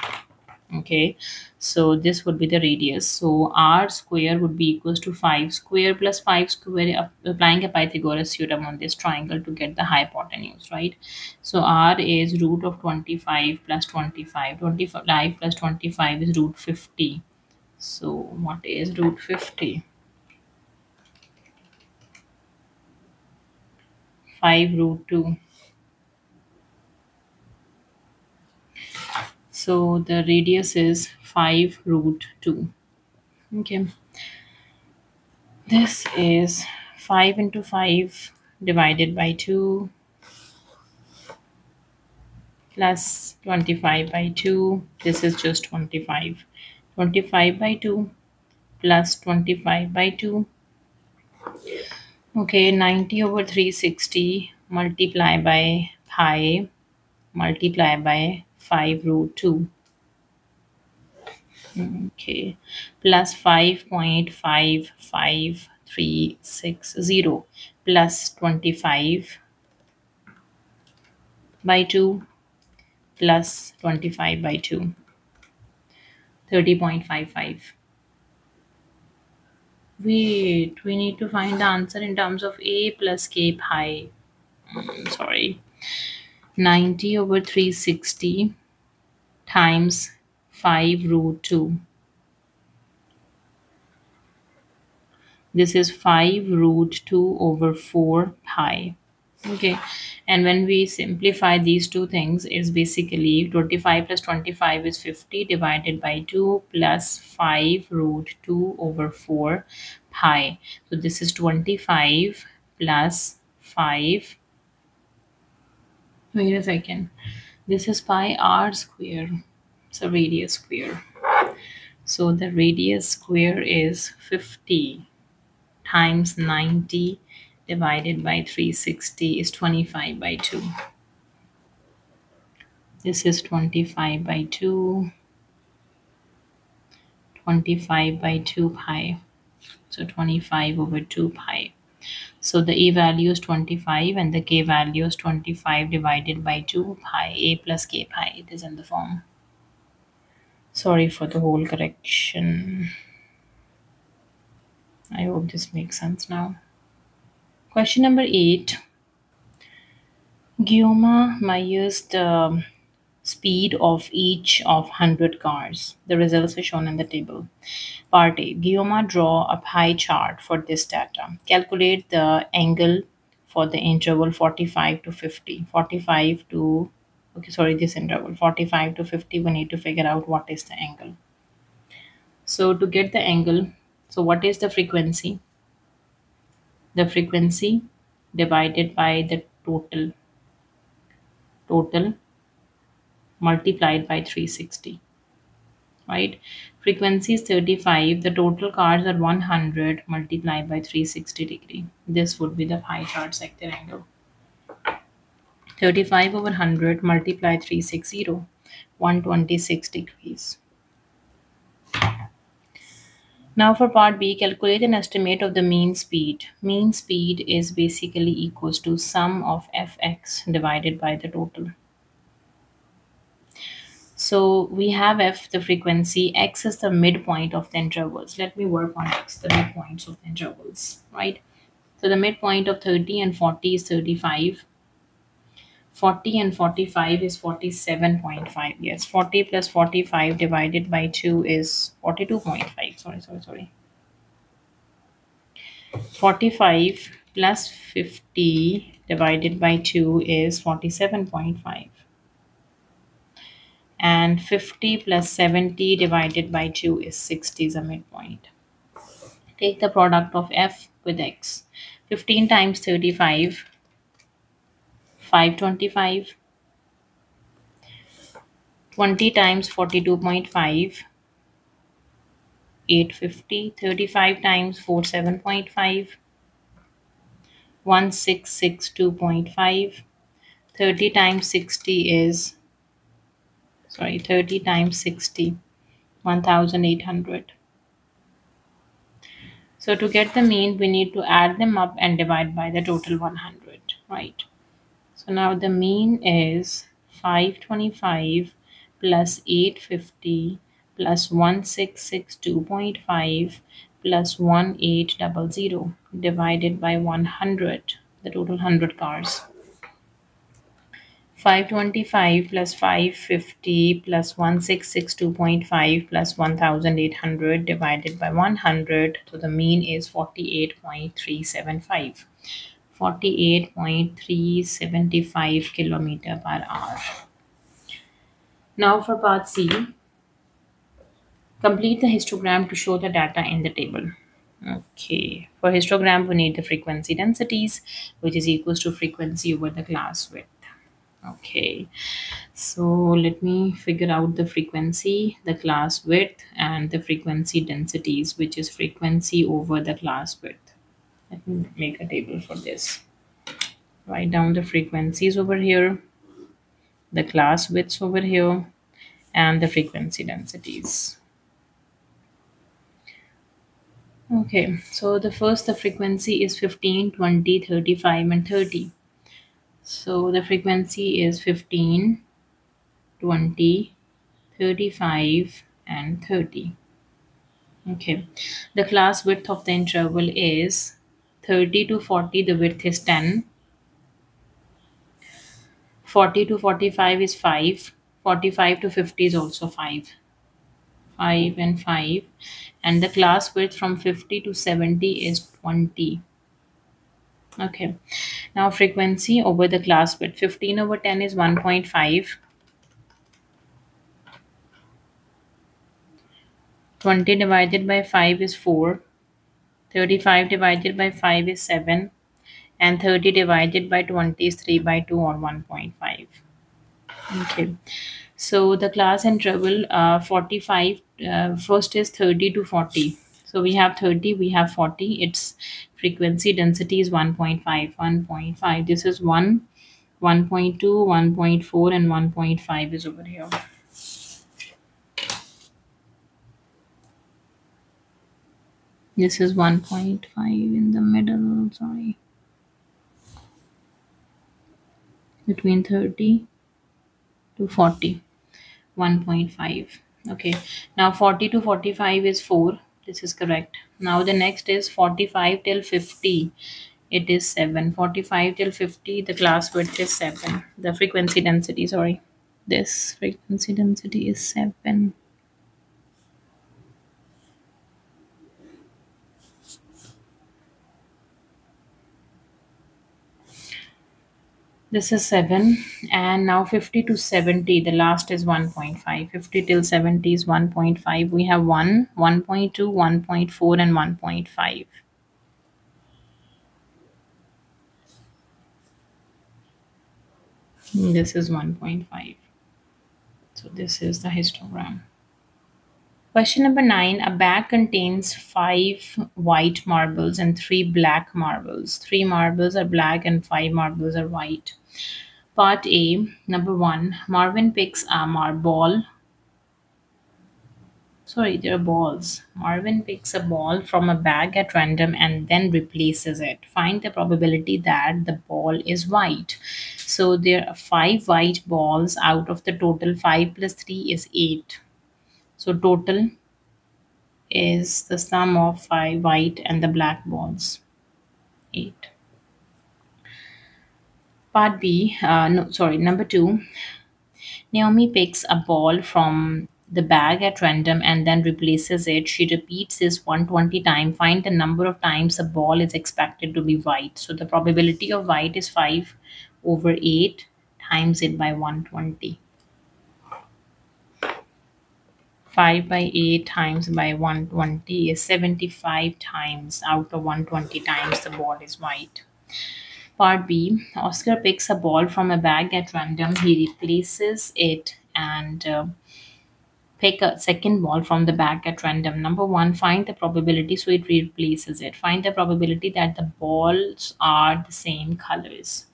okay, so this would be the radius. So r square would be equals to 5 square plus 5 square, applying a Pythagoras theorem on this triangle to get the hypotenuse, right? So r is root of 25 plus 25. 25 plus 25 is root 50. So what is root 50? 5 root 2. So the radius is 5 root 2. Okay. This is 5 into 5 divided by 2 plus 25 by 2. This is just 25. 25 by 2 plus 25 by 2. Okay, 90 over 360 multiply by pi multiply by 5 root 2. Okay, plus 5.5530 plus 25 by 2 plus 25 by 2, 30.55. Wait, we need to find the answer in terms of A plus K pi. Sorry. 90 over 360 times 5 root 2. This is 5 root 2 over 4 pi. Okay, and when we simplify these two things, is basically 25 plus 25 is 50 divided by 2 plus 5 root 2 over 4 pi. So this is 25 plus 5. Wait a second. This is pi r square. So radius square. So the radius square is 50 times 90 divided by 360 is 25 by 2. This is 25 by 2. 25 by 2 pi. So 25 over 2 pi. So the A value is 25 and the K value is 25 divided by 2 pi. A plus K pi, it is in the form. Sorry for the whole correction. I hope this makes sense now. Question number 8. Guillaume measures the speed of each of 100 cars. The results are shown in the table. Part A. Guillaume draw a pie chart for this data. Calculate the angle for the interval 45 to 50. 45 to, okay, sorry, this interval 45 to 50, we need to figure out what is the angle. So to get the angle, so what is the frequency? The frequency divided by the total multiplied by 360, right? Frequency is 35, the total cars are 100 multiplied by 360 degree. This would be the pie chart sector angle. 35 over 100 multiply 360, 126 degrees. Now for part B, calculate an estimate of the mean speed. Mean speed is basically equals to sum of fx divided by the total. So we have f, the frequency, x is the midpoint of the intervals. Let me work on x, the midpoints of the intervals, right? So the midpoint of 30 and 40 is 35. 40 and 45 is 47.5. Yes, 40 plus 45 divided by 2 is 42.5. Sorry. 45 plus 50 divided by 2 is 47.5. And 50 plus 70 divided by 2 is 60, is a midpoint. Take the product of f with x. 15 times 35, 525. 20 times 42.5, 850. 35 times 47.5, 1662.5. 30 times 60 is, 30 times 60, 1800. So to get the mean, we need to add them up and divide by the total 100, right? So now the mean is 525 plus 850 plus 1662.5 plus 1800 divided by 100, the total 100 cars. 525 plus 550 plus 1662.5 plus 1800 divided by 100. So the mean is 48.375. 48.375 kilometer per hour. Now for part C, complete the histogram to show the data in the table. Okay, for histogram we need the frequency densities, which is equals to frequency over the class width. Okay, so let me figure out the frequency, the class width, and the frequency densities, which is frequency over the class width. Let me make a table for this. Write down the frequencies over here, the class widths over here, and the frequency densities. Okay, so the frequency is 15, 20, 35, and 30. So the frequency is 15, 20, 35, and 30. Okay, the class width of the interval is 30 to 40, the width is 10. 40 to 45 is 5. 45 to 50 is also 5. 5 and 5. And the class width from 50 to 70 is 20. Okay, now frequency over the class width. 15 over 10 is 1.5. 20 divided by 5 is 4. 35 divided by 5 is 7. And 30 divided by 20 is 3 by 2 or 1.5. Okay, so the class interval 45, first is 30 to 40. So we have 30, we have 40. Its frequency density is 1.5. 1.5. This is 1, 1.2, 1.4, and 1.5 is over here. This is 1.5 in the middle. Sorry. between 30 to 40. 1.5. Okay, now 40 to 45 is 4. This is correct. Now the next is 45 till 50. It is 7. 45 till 50, the class width is 7. The frequency density, sorry. This frequency density is 7. This is 7. And now 50 to 70, the last is 1.5. 50 till 70 is 1.5. We have 1, 1.2, 1.4, and 1.5. This is 1.5. So this is the histogram. Question number 9. A bag contains 5 white marbles and 3 black marbles. 3 marbles are black and 5 marbles are white. Part A, number 1. Marvin picks a ball. Sorry, there are balls. Marvin picks a ball from a bag at random and then replaces it. Find the probability that the ball is white. So there are 5 white balls out of the total 5 plus 3 is 8. So total is the sum of 5 white and the black balls. 8. Part B, number 2. Naomi picks a ball from the bag at random and then replaces it. She repeats this 120 times. Find the number of times the ball is expected to be white. So the probability of white is 5 over 8 times it by 120. 5 by 8 times by 120 is 75 times out of 120 times the ball is white. Part B, Oscar picks a ball from a bag at random. He replaces it and pick a second ball from the bag at random. Number 1, find the probability, so it replaces it. Find the probability that the balls are the same colors.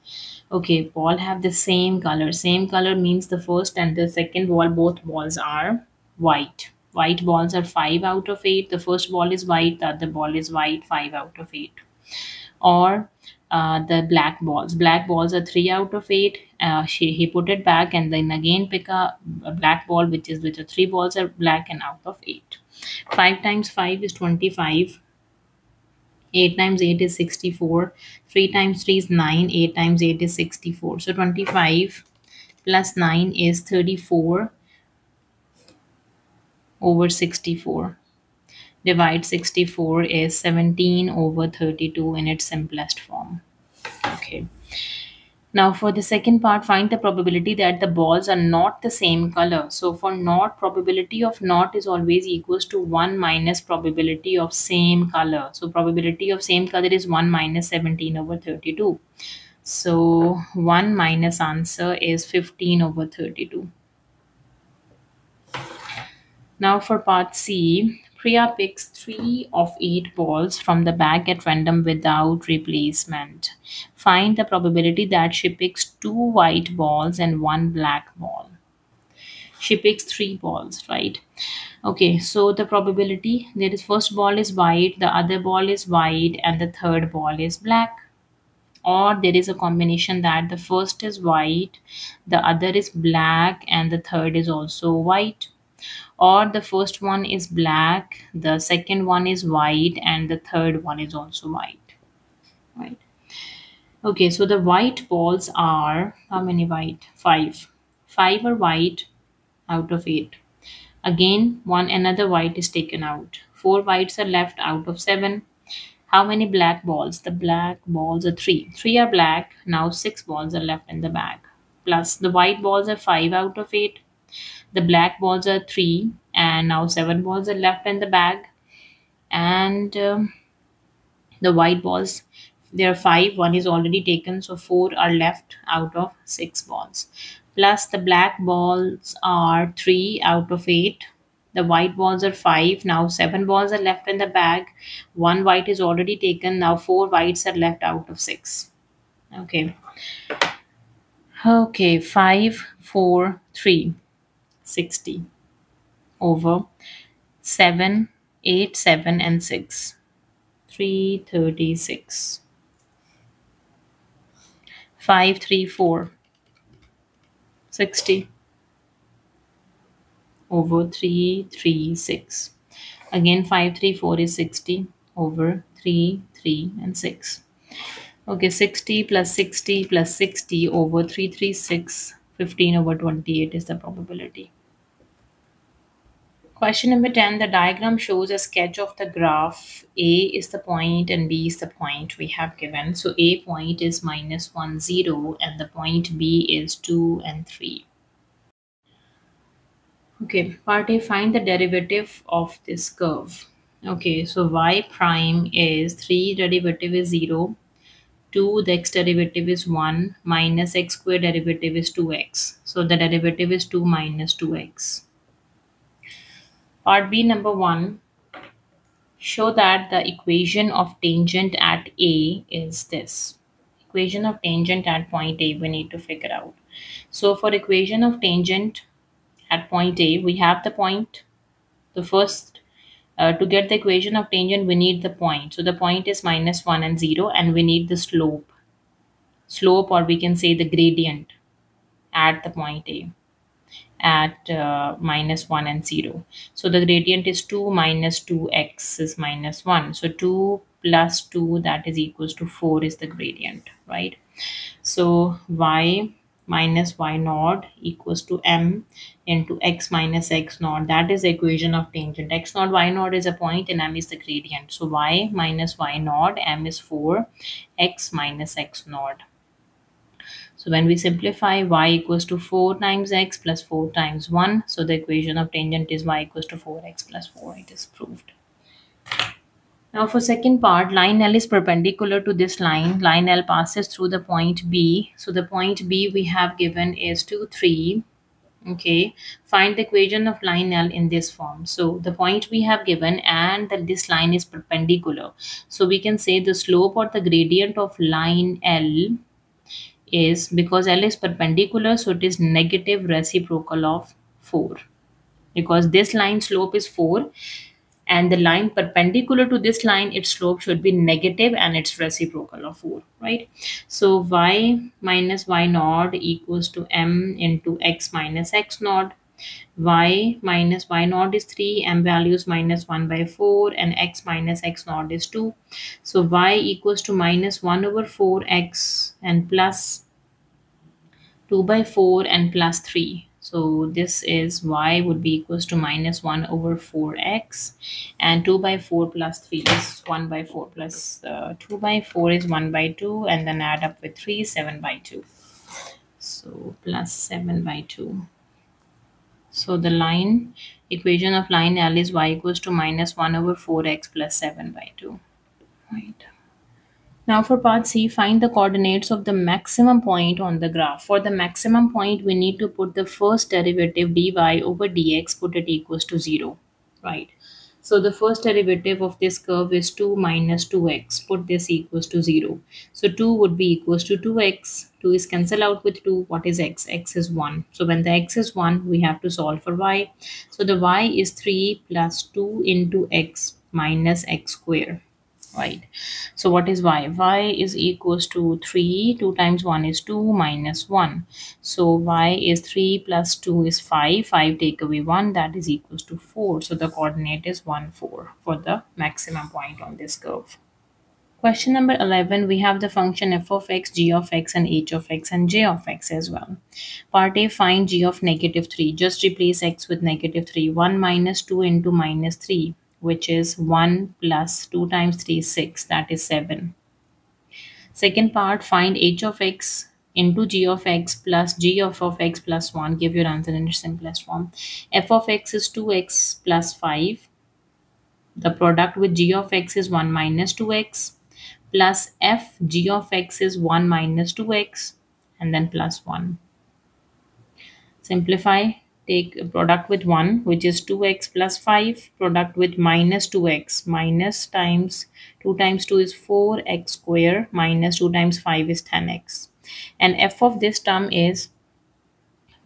Okay, ball have the same color. Same color means the first and the second ball, both balls are white. White balls are 5 out of 8. The first ball is white, the other ball is white, 5 out of 8. Or the black balls. Black balls are 3 out of 8. He put it back and then again pick a black ball, which are 3 balls are black and out of 8. 5 times 5 is 25. 8 times 8 is 64. 3 times 3 is 9. 8 times 8 is 64. So 25 plus 9 is 34 over 64. Divide 64 is 17 over 32 in its simplest form. Okay. Now for the second part, find the probability that the balls are not the same color. So for not, probability of not is always equals to 1 minus probability of same color. So probability of same color is 1 minus 17 over 32. So 1 minus answer is 15 over 32. Now for part C, Priya picks 3 of 8 balls from the bag at random without replacement. Find the probability that she picks 2 white balls and 1 black ball. She picks 3 balls, right? Okay, so the probability, there is first ball is white, the other ball is white, and the third ball is black. Or there is a combination that the first is white, the other is black, and the third is also white. Or the first one is black, the second one is white, and the third one is also white, right? Okay, so the white balls are, how many white? 5. 5 are white out of 8. Again, another white is taken out. 4 whites are left out of 7. How many black balls? The black balls are 3. 3 are black. Now 6 balls are left in the bag. Plus the white balls are 5 out of 8. The black balls are 3. And now 7 balls are left in the bag. And the white balls, there are 5. 1 is already taken. So 4 are left out of 6 balls. Plus the black balls are 3 out of 8. The white balls are 5. Now 7 balls are left in the bag. 1 white is already taken. Now 4 whites are left out of 6. Okay. Okay, 5, 4, 3. 60 over 7, 8, 7, and 6. 336. 5, 3, 4. 60 over 3, 3, 6. Again 5, 3, 4 is 60 over 3, 3 and 6. Okay, 60 plus 60 plus 60 over 3, 3, 6, 15 over 28 is the probability. Question number 10, the diagram shows a sketch of the graph. A is the point and B is the point we have given. So A point is minus 1, 0 and the point B is 2 and 3. Okay, part A, find the derivative of this curve. Okay, so y prime is 3, derivative is 0. 2, the x derivative is 1, minus x square derivative is 2x. So the derivative is 2 minus 2x. Part B, number 1, show that the equation of tangent at A is this. Equation of tangent at point A we need to figure out. So for equation of tangent at point A, we have the point. The first, to get the equation of tangent, we need the point. So the point is minus 1 and 0 and we need the slope. Slope, or we can say the gradient at the point A at minus 1 and 0. So the gradient is 2 minus 2x is minus 1. So 2 plus 2, that is equals to 4 is the gradient, right? So y minus y naught equals to m into x minus x naught. That is the equation of tangent. X naught, y naught is a point and m is the gradient. So y minus y naught, m is 4, x minus x naught. So when we simplify, y equals to 4 times x plus 4 times 1. So the equation of tangent is y equals to 4x plus 4. It is proved. Now for second part, line L is perpendicular to this line. Line L passes through the point B. So the point B we have given is 2, 3. Okay, find the equation of line L in this form. So the point we have given and that this line is perpendicular. So we can say the slope or the gradient of line L is, because L is perpendicular, so it is negative reciprocal of 4. Because this line slope is 4 and the line perpendicular to this line, its slope should be negative and its reciprocal of 4, right? So y minus y naught equals to m into x minus x naught. Y minus y naught is 3, m value is minus 1 by 4 and x minus x naught is 2. So y equals to minus 1 over 4x and plus 2 by 4 and plus 3. So this is y would be equals to minus 1 over 4x and 2 by 4 plus 3 is 1 by 4 plus 2 by 4 is 1 by 2 and then add up with 3, 7 by 2. So plus 7 by 2. So the line equation of line L is y equals to minus 1 over 4x plus 7 by 2. Right. Now for part C, find the coordinates of the maximum point on the graph. For the maximum point, we need to put the first derivative dy over dx, put it equals to 0, right? So the first derivative of this curve is 2 minus 2x, put this equals to 0. So 2 would be equals to 2x, 2 is cancelled out with 2, what is x? X is 1. So when the x is 1, we have to solve for y. So the y is 3 plus 2 into x minus x square. Right, so what is y? Y is equals to 3, 2 times 1 is 2 minus 1. So y is 3 plus 2 is 5, 5 take away 1, that is equals to 4. So the coordinate is 1, 4 for the maximum point on this curve. Question number 11, we have the function f of x, g of x and h of x and j of x as well. Part A, find g of negative 3. Just replace x with negative 3. 1 minus 2 into minus 3. Which is 1 plus 2 times 3 is 6, that is 7. Second part, find h of x into g of x plus g of x plus 1. Give your answer in its simplest form. F of x is 2x plus 5. The product with g of x is 1 minus 2x plus f g of x is 1 minus 2x and then plus 1. Simplify. Take a product with 1, which is 2x plus 5, product with minus 2x, minus times 2 times 2 is 4x square, minus 2 times 5 is 10x. And f of this term is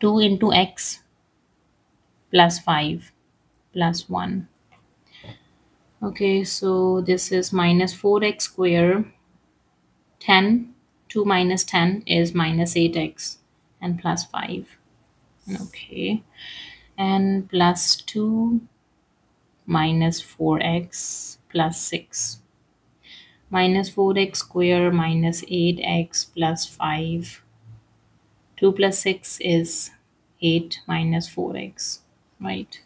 2 into x plus 5 plus 1. Okay, so this is minus 4x square, 10, 2 minus 10 is minus 8x and plus 5. Okay. And plus 2 minus 4x plus 6. Minus 4x square minus 8x plus 5. 2 plus 6 is 8 minus 4x, right?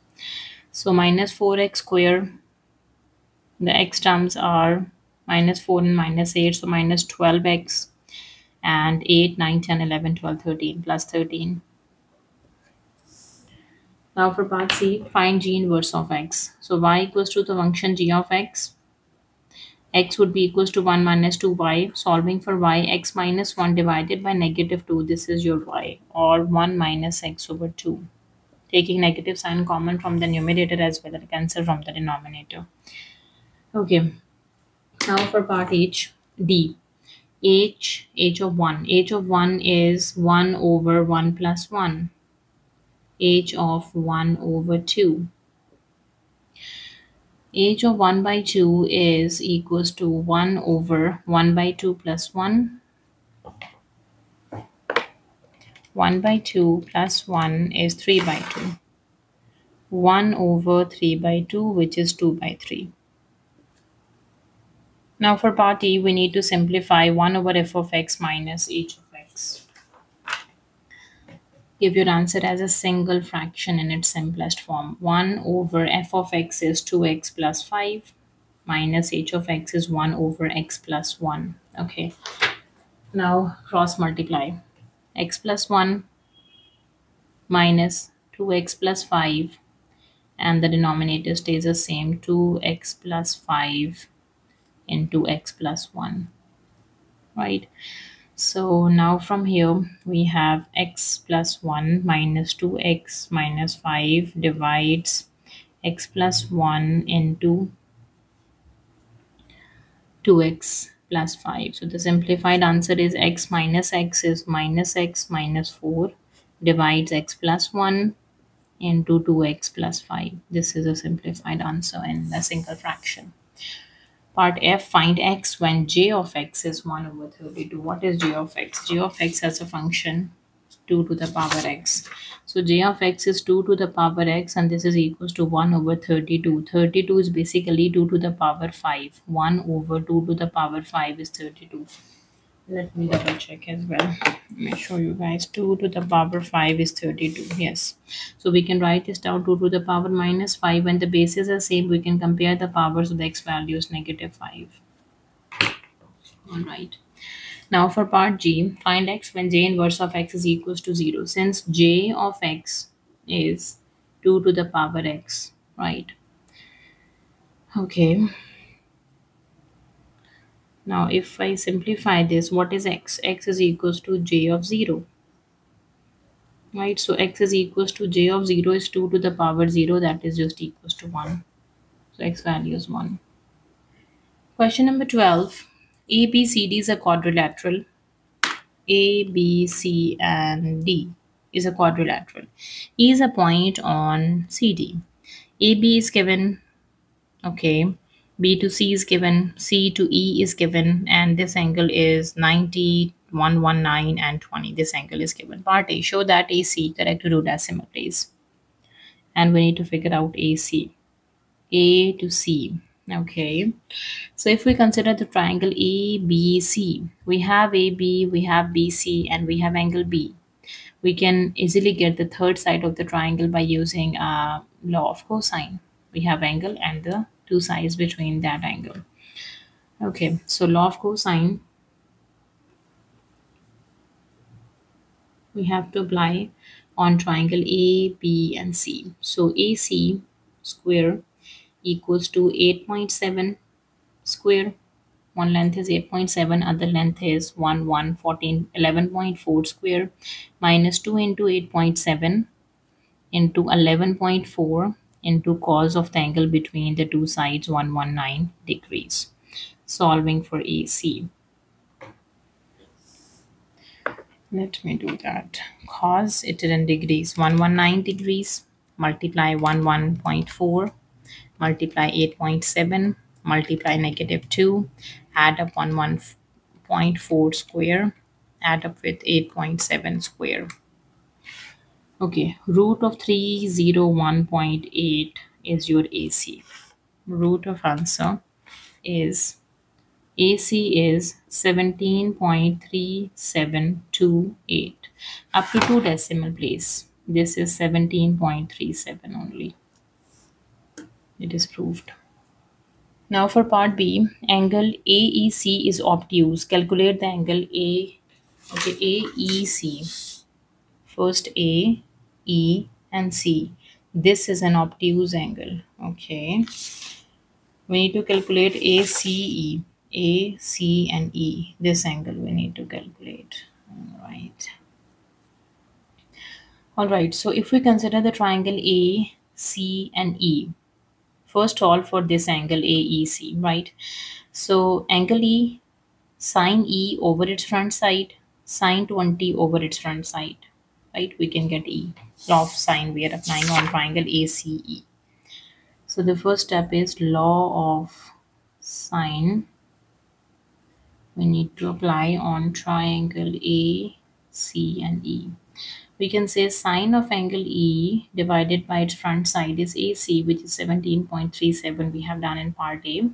So minus 4x square, the x terms are minus 4 and minus 8, so minus 12x, and 8, 9, 10, 11, 12, 13 plus 13. Now for part C, find g inverse of x. So y equals to the function g of x. X would be equals to 1 minus 2y. Solving for y, x minus 1 divided by negative 2. This is your y, or 1 minus x over 2. Taking negative sign common from the numerator as well as cancel from the denominator. Okay, now for part H, D. H of 1. H of 1 is 1 over 1 plus 1. H of 1 over 2. H of 1 by 2 is equals to 1 over 1 by 2 plus 1. 1 by 2 plus 1 is 3 by 2. 1 over 3 by 2, which is 2 by 3. Now for part E, we need to simplify 1 over f of x minus h of x. Give your answer as a single fraction in its simplest form. 1 over f of x is 2x plus 5 minus h of x is 1 over x plus 1. Okay. Now cross multiply. X plus 1 minus 2x plus 5, and the denominator stays the same, 2x plus 5 into x plus 1, right? So now from here we have x plus 1 minus 2x minus 5 divides x plus 1 into 2x plus 5. So the simplified answer is x is minus x minus 4 divides x plus 1 into 2x plus 5. This is a simplified answer in a single fraction. Part F, find x when j of x is 1 over 32. What is j of x? J of x has a function 2 to the power x. So j of x is 2 to the power x, and this is equals to 1 over 32. 32 is basically 2 to the power 5. 1 over 2 to the power 5 is 32. Let me double check as well. Let me show you guys. 2 to the power 5 is 32. Yes. So we can write this down, 2 to the power minus 5. When the bases are same, we can compare the powers of the x value is negative 5. Alright. Now for part G, find x when j inverse of x is equals to 0. Since j of x is 2 to the power x, right? Okay. Now if I simplify this, what is x? X is equals to j of 0. Right, so x is equals to j of 0 is 2 to the power 0, that is just equals to 1. So x value is 1. Question number 12. ABCD is a quadrilateral. A, B, C, and D is a quadrilateral. E is a point on CD. AB is given, okay. B to C is given, C to E is given, and this angle is 90, 119, and 20. This angle is given. Part A, show that AC correct to do decimal place. And we need to figure out AC. A to C. Okay. So if we consider the triangle ABC, we have AB, we have BC, and we have angle B. We can easily get the third side of the triangle by using law of cosine. We have angle and the two sides between that angle. Okay, so law of cosine we have to apply on triangle A, B, and C. So AC square equals to 8.7 square. One length is 8.7, other length is 11.4 square, minus 2 into 8.7 into 11.4 into cos of the angle between the two sides, 119 degrees. Solving for AC. Let me do that. Cos it is in degrees, 119 degrees, multiply 11.4, multiply 8.7, multiply negative 2, add up 11.4 square, add up with 8.7 square. Okay, root of 301.8 is your AC. Root of answer is AC is 17.3728 up to 2 decimal place. This is 17.37 only. It is proved. Now for part B, angle AEC is obtuse. Calculate the angle A. Okay, AEC. First A, E, and C. This is an obtuse angle. Okay. We need to calculate ACE. A, C, and E. This angle we need to calculate. Alright, so if we consider the triangle A, C, and E, first all for this angle AEC, right? So angle E, sine E over its front side, sine 20 over its front side, right? We can get E. Law of sine we are applying on triangle ACE. So the first step is law of sine. We need to apply on triangle A, C, and E. We can say sine of angle E divided by its front side is AC, which is 17.37 we have done in part A,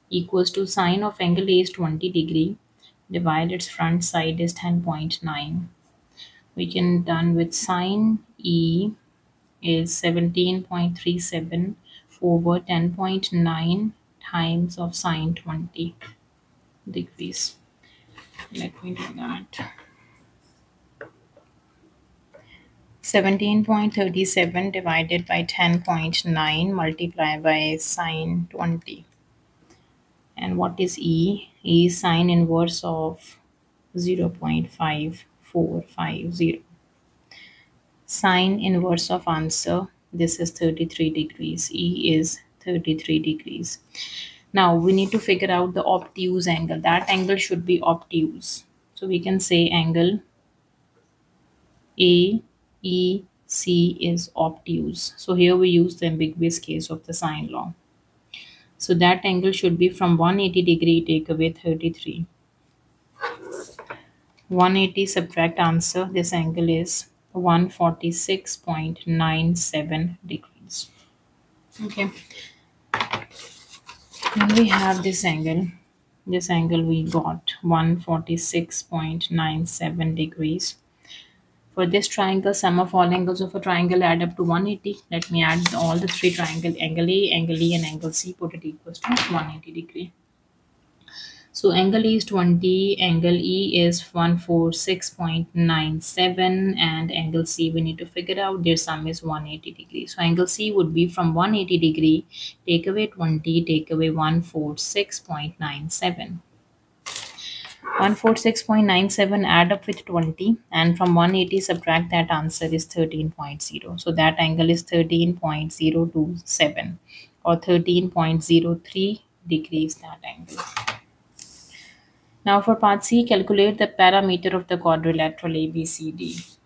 equals to sine of angle A is 20 degree, divide its front side is 10.9. We can done with sine E is 17.37 over 10.9 times of sine 20 degrees. Let me do that. 17.37 divided by 10.9 multiplied by sine 20. And what is E? E is sine inverse of 0.5450. Sine inverse of answer, this is 33 degrees. E is 33 degrees. Now we need to figure out the obtuse angle. That angle should be obtuse. So we can say angle AEC is obtuse. So here we use the ambiguous case of the sine law. So that angle should be from 180 degree, take away 33. 180 subtract answer, this angle is 146.97 degrees. Okay. When we have this angle we got 146.97 degrees. For this triangle, sum of all angles of a triangle add up to 180. Let me add all the three triangles, angle A, angle E, and angle C, put it equals to 180 degree. So angle E is 20, angle E is 146.97, and angle C we need to figure out, their sum is 180 degrees. So angle C would be from 180 degree, take away 20, take away 146.97. 146.97 add up with 20, and from 180 subtract that, answer is 13.0. So that angle is 13.027 or 13.03 degrees, that angle. Now for part C, calculate the parameter of the quadrilateral ABCD.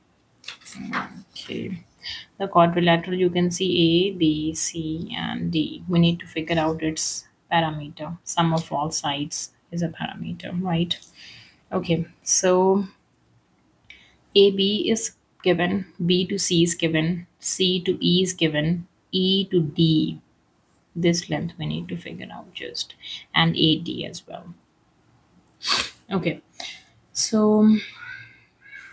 Okay. The quadrilateral, you can see A, B, C, and D. We need to figure out its parameter. Sum of all sides is a parameter, right? Okay, so AB is given, B to C is given, C to E is given, E to D. This length we need to figure out just, and AD as well. Okay, so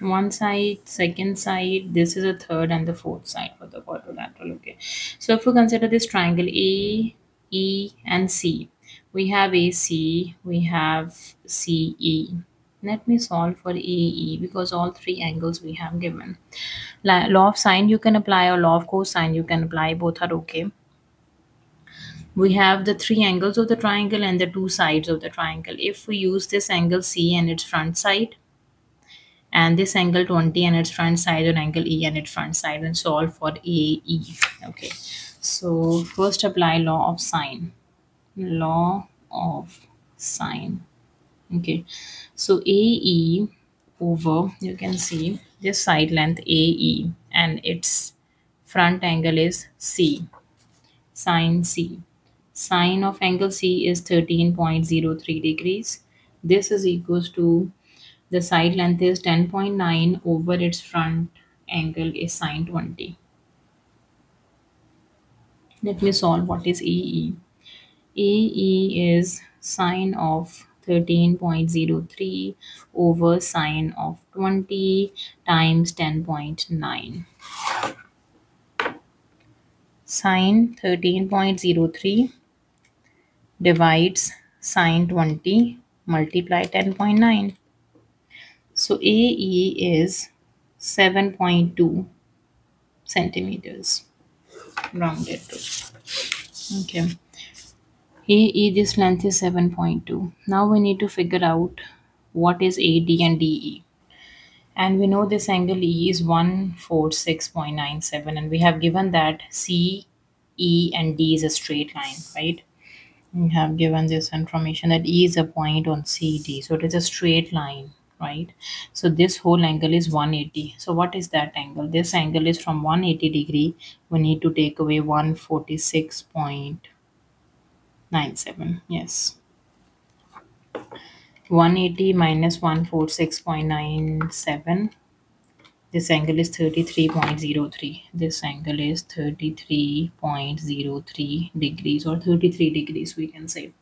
one side, second side, this is a third and the fourth side for the quadrilateral. Okay, so if we consider this triangle A, E, and C, we have AC, we have CE. Let me solve for AE because all three angles we have given. Law of sine you can apply, or law of cosine you can apply, both are okay. We have the three angles of the triangle and the two sides of the triangle. If we use this angle C and its front side, and this angle 20 and its front side, and angle E and its front side, and solve for AE. Okay, so first apply law of sine. Law of sine. Okay, so AE over, you can see this side length AE and its front angle is C, sine C. Sine of angle C is 13.03 degrees. This is equals to, the side length is 10.9 over its front angle is sine 20. Let me solve what is AE. AE is sine of 13.03 over sine of 20 times 10.9. Sine 13.03 divides sine 20 multiply 10.9. So AE is 7.2 centimeters rounded to. Okay. AE, this length is 7.2. Now we need to figure out what is AD and DE. And we know this angle E is 146.97, and we have given that C, E and D is a straight line, right? We have given this information that E is a point on CD, so it is a straight line, right? So this whole angle is 180. So what is that angle? This angle is from 180 degree. We need to take away 146.97. Yes. 180 minus 146.97. This angle is 33.03. This angle is 33.03 degrees, or 33 degrees we can say.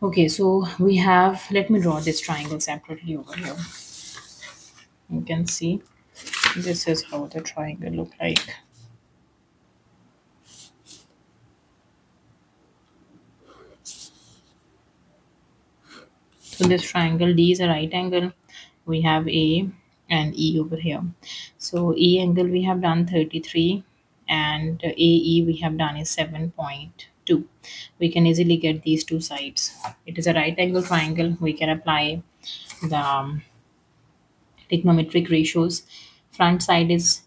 Okay, so we have, let me draw this triangle separately over here. You can see this is how the triangle look like. So this triangle D is a right angle. We have A and E over here. So E angle we have done 33, and AE we have done is 7.2. We can easily get these two sides. It is a right angle triangle. We can apply the trigonometric ratios. Front side is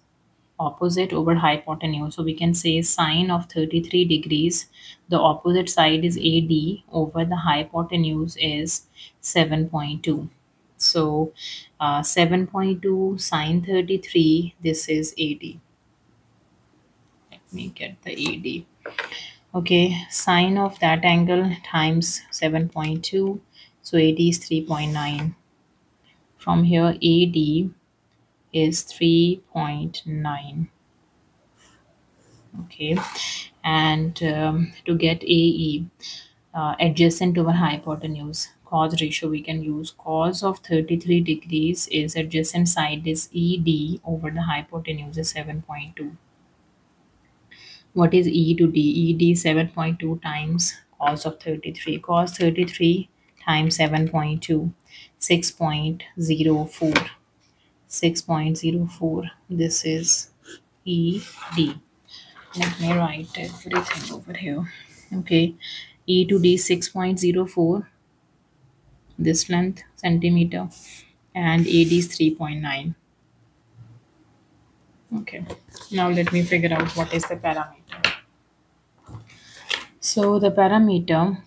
opposite over hypotenuse, so we can say sine of 33 degrees, the opposite side is AD over the hypotenuse is 7.2. So 7.2 sine 33, this is AD. Let me get the AD. Okay, sine of that angle times 7.2, so AD is 3.9. From here AD is 3.9. Okay, and to get AE, adjacent over hypotenuse, cos ratio we can use. Cos of 33 degrees is adjacent side is ED over the hypotenuse is 7.2. What is E to D? ED 7.2 times cos of 33. Cos 33 times 7.2, 6.04. 6.04. This is ED. Let me write everything over here. Okay, E to D 6.04, this length centimeter, and AD is 3.9. Okay, now let me figure out what is the parameter. So the parameter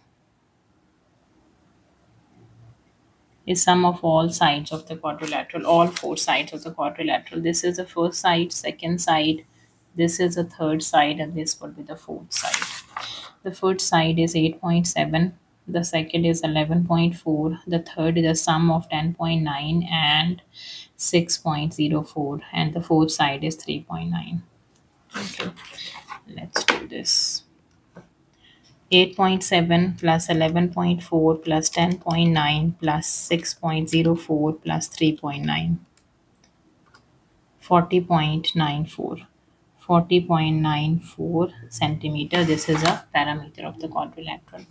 is sum of all sides of the quadrilateral, all four sides of the quadrilateral. This is the first side, second side, this is the third side, and this will be the fourth side. The first side is 8.7, the second is 11.4, the third is a sum of 10.9 and 6.04, and the fourth side is 3.9. Okay, let's do this. 8.7 plus 11.4 plus 10.9 plus 6.04 plus 3.9. 40.94. 40.94 centimeter. This is a parameter of the quadrilateral.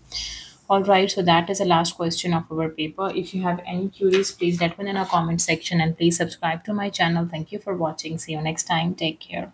Alright, so that is the last question of our paper. If you have any queries, please let me know in a comment section, and please subscribe to my channel. Thank you for watching. See you next time. Take care.